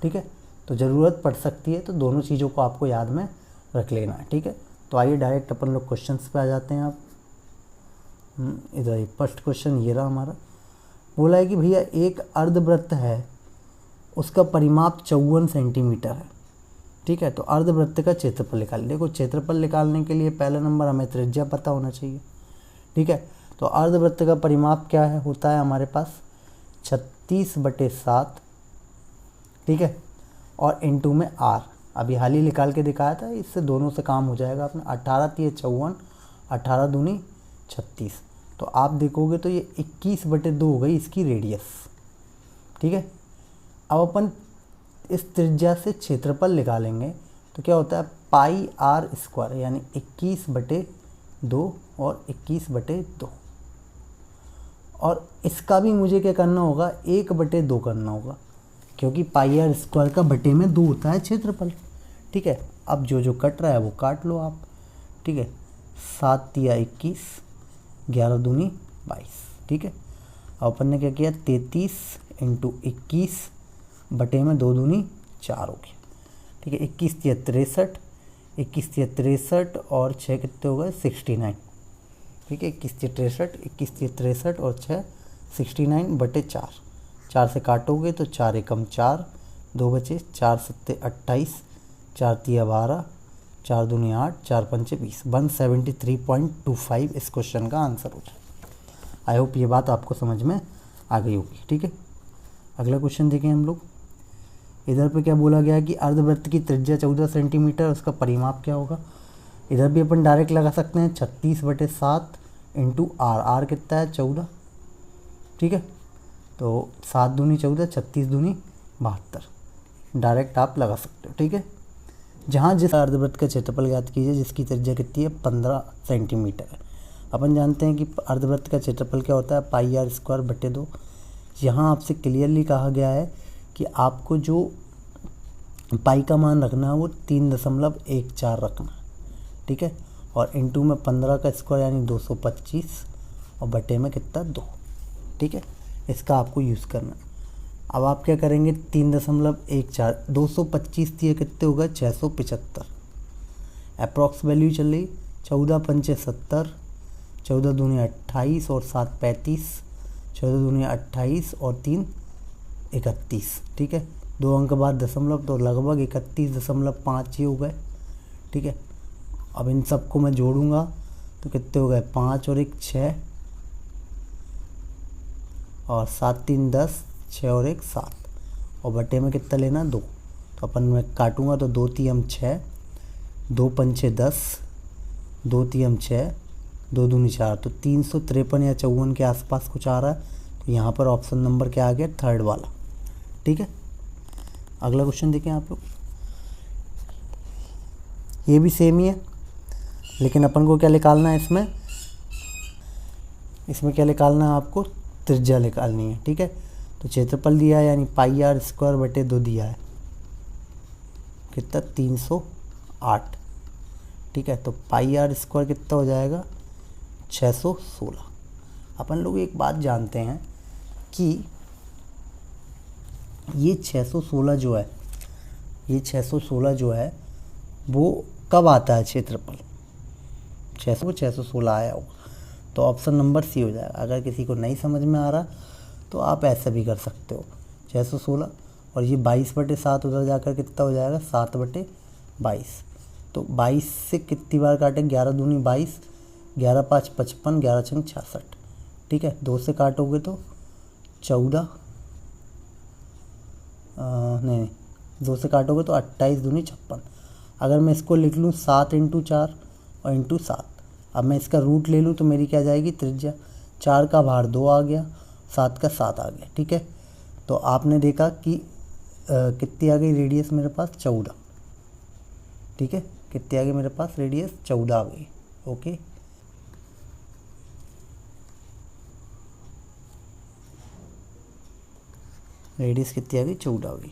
ठीक है। तो ज़रूरत पड़ सकती है, तो दोनों चीज़ों को आपको याद में रख लेना है। ठीक है। तो आइए डायरेक्ट अपन लोग क्वेश्चंस पे आ जाते हैं। आप इधर फर्स्ट क्वेश्चन ये रहा हमारा, बोला है कि भैया एक अर्धवृत्त है, उसका परिमाप 54 सेंटीमीटर है। ठीक है। तो अर्धवृत्त का क्षेत्रफल निकालिए। देखो क्षेत्रफल निकालने के लिए पहला नंबर हमें त्रिज्या पता होना चाहिए। ठीक है। तो अर्धवृत्त का परिमाप क्या है, होता है हमारे पास 36/7। ठीक है। और इंटू में r, अभी हाल ही निकाल के दिखाया था, इससे दोनों से काम हो जाएगा अपना। 18 तिये 54, 18 दूनी 36, तो आप देखोगे तो ये 21/2 हो गई इसकी रेडियस। ठीक है। अब अपन इस त्रिज्या से क्षेत्रफल निकालेंगे तो क्या होता है πr², यानी 21/2 और 21/2। और इसका भी मुझे क्या करना होगा 1/2 करना होगा, क्योंकि πr² का बटे में 2 होता है क्षेत्रफल। ठीक है। अब जो जो कट रहा है वो काट लो आप। ठीक है। 7 तिया 21, 11 दूनी 22। ठीक है। अब अपन ने क्या किया 33 इंटू 21 बटे में 2 दूनी 4 हो गया। ठीक है। 21 तिया 63, 21 तिया 63 और 6 कितने हो गए 69। ठीक है। 21 तिया 63, 21 तिया 63 और 6 69/4। 4 से काटोगे तो 4 एकम 4, 2 बचे, 4 सत्ते 28, 4 तिया 12, 4 दूनी 8, 4 पंचे 20। 173.25 इस क्वेश्चन का आंसर हो जाए। आई होप ये बात आपको समझ में आ गई होगी। ठीक है, अगला क्वेश्चन देखें हम लोग। इधर पे क्या बोला गया कि अर्धवृत्त की त्रिज्या 14 सेंटीमीटर, उसका परिमाप क्या होगा। इधर भी अपन डायरेक्ट लगा सकते हैं 36/7 इंटू आर। आर कितना है 14। ठीक है, तो 7 दूनी 14, 36 दूनी 72, डायरेक्ट आप लगा सकते हो। ठीक है, जहाँ जिस अर्धवृत्त का क्षेत्रफल ज्ञात कीजिए जिसकी त्रिज्या कितनी है 15 सेंटीमीटर है। अपन जानते हैं कि अर्धवृत्त का क्षेत्रफल क्या होता है πr²/2। यहाँ आपसे क्लियरली कहा गया है कि आपको जो पाई का मान रखना है वो 3.14 रखना है। ठीक है, और इंटू में 15 का स्क्वायर यानी 225 और बटे में कितना 2। ठीक है, इसका आपको यूज़ करना है। अब आप क्या करेंगे 3.14 225 दिए कितने हो गए 675। अप्रॉक्स वैल्यू चल रही 14 पंचे 70, 14 दूनी 28 और 7 35, 14 दूनी 28 और 3 31। ठीक है, 2 अंक बाद दशमलव, तो लगभग 31.5 ये हो गए। ठीक है, अब इन सबको मैं जोड़ूंगा तो कितने हो गए 5 और 1 6 और 7 3 10, 6 और 1 7 और बटे में कितना लेना 2। तो अपन मैं काटूंगा तो 2 3 6, 2 पंचे 10, 2 3 6, 2 दूनी 4, तो 353 या 54 के आसपास कुछ आ रहा है। तो यहाँ पर ऑप्शन नंबर क्या आ गया थर्ड वाला। ठीक है, अगला क्वेश्चन देखें आप लोग। ये भी सेम ही है, लेकिन अपन को क्या निकालना है इसमें क्या निकालना है आपको त्रिज्या निकालनी है। ठीक है, तो क्षेत्रफल दिया है यानी πr²/2 दिया है कितना 308। ठीक है, तो πr² कितना हो जाएगा 616। अपन लोग एक बात जानते हैं कि ये 616 जो है वो कब आता है क्षेत्रफल 616 आया होगा। तो ऑप्शन नंबर सी हो जाएगा। अगर किसी को नहीं समझ में आ रहा तो आप ऐसा भी कर सकते हो 616 और ये 22/7 उधर जाकर कितना हो जाएगा 7/22। तो 22 से कितनी बार काटें 11 दूनी 22, 11 5 55, 11 6 66। ठीक है, 2 से काटोगे तो 14 नहीं 2 से काटोगे तो 28 दूनी 56। अगर मैं इसको लिख लूँ 7 × 4 और इंटू 7, अब मैं इसका रूट ले लूँ तो मेरी क्या जाएगी त्रिज्या 4 का भार 2 आ गया, 7 का 7 आ गया। ठीक है, तो आपने देखा कि कितनी आ गई रेडियस मेरे पास 14। ठीक है, कितनी आ गई मेरे पास रेडियस 14 आ गई। ओके, रेडियस कितनी आ गई 14 आ गई।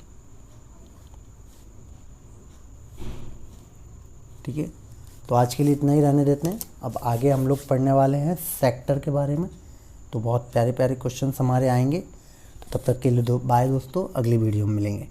ठीक है, तो आज के लिए इतना ही रहने देते हैं। अब आगे हम लोग पढ़ने वाले हैं सेक्टर के बारे में, तो बहुत प्यारे प्यारे क्वेश्चंस हमारे आएंगे। तो तब तक के लिए बाय दोस्तों, अगली वीडियो में मिलेंगे।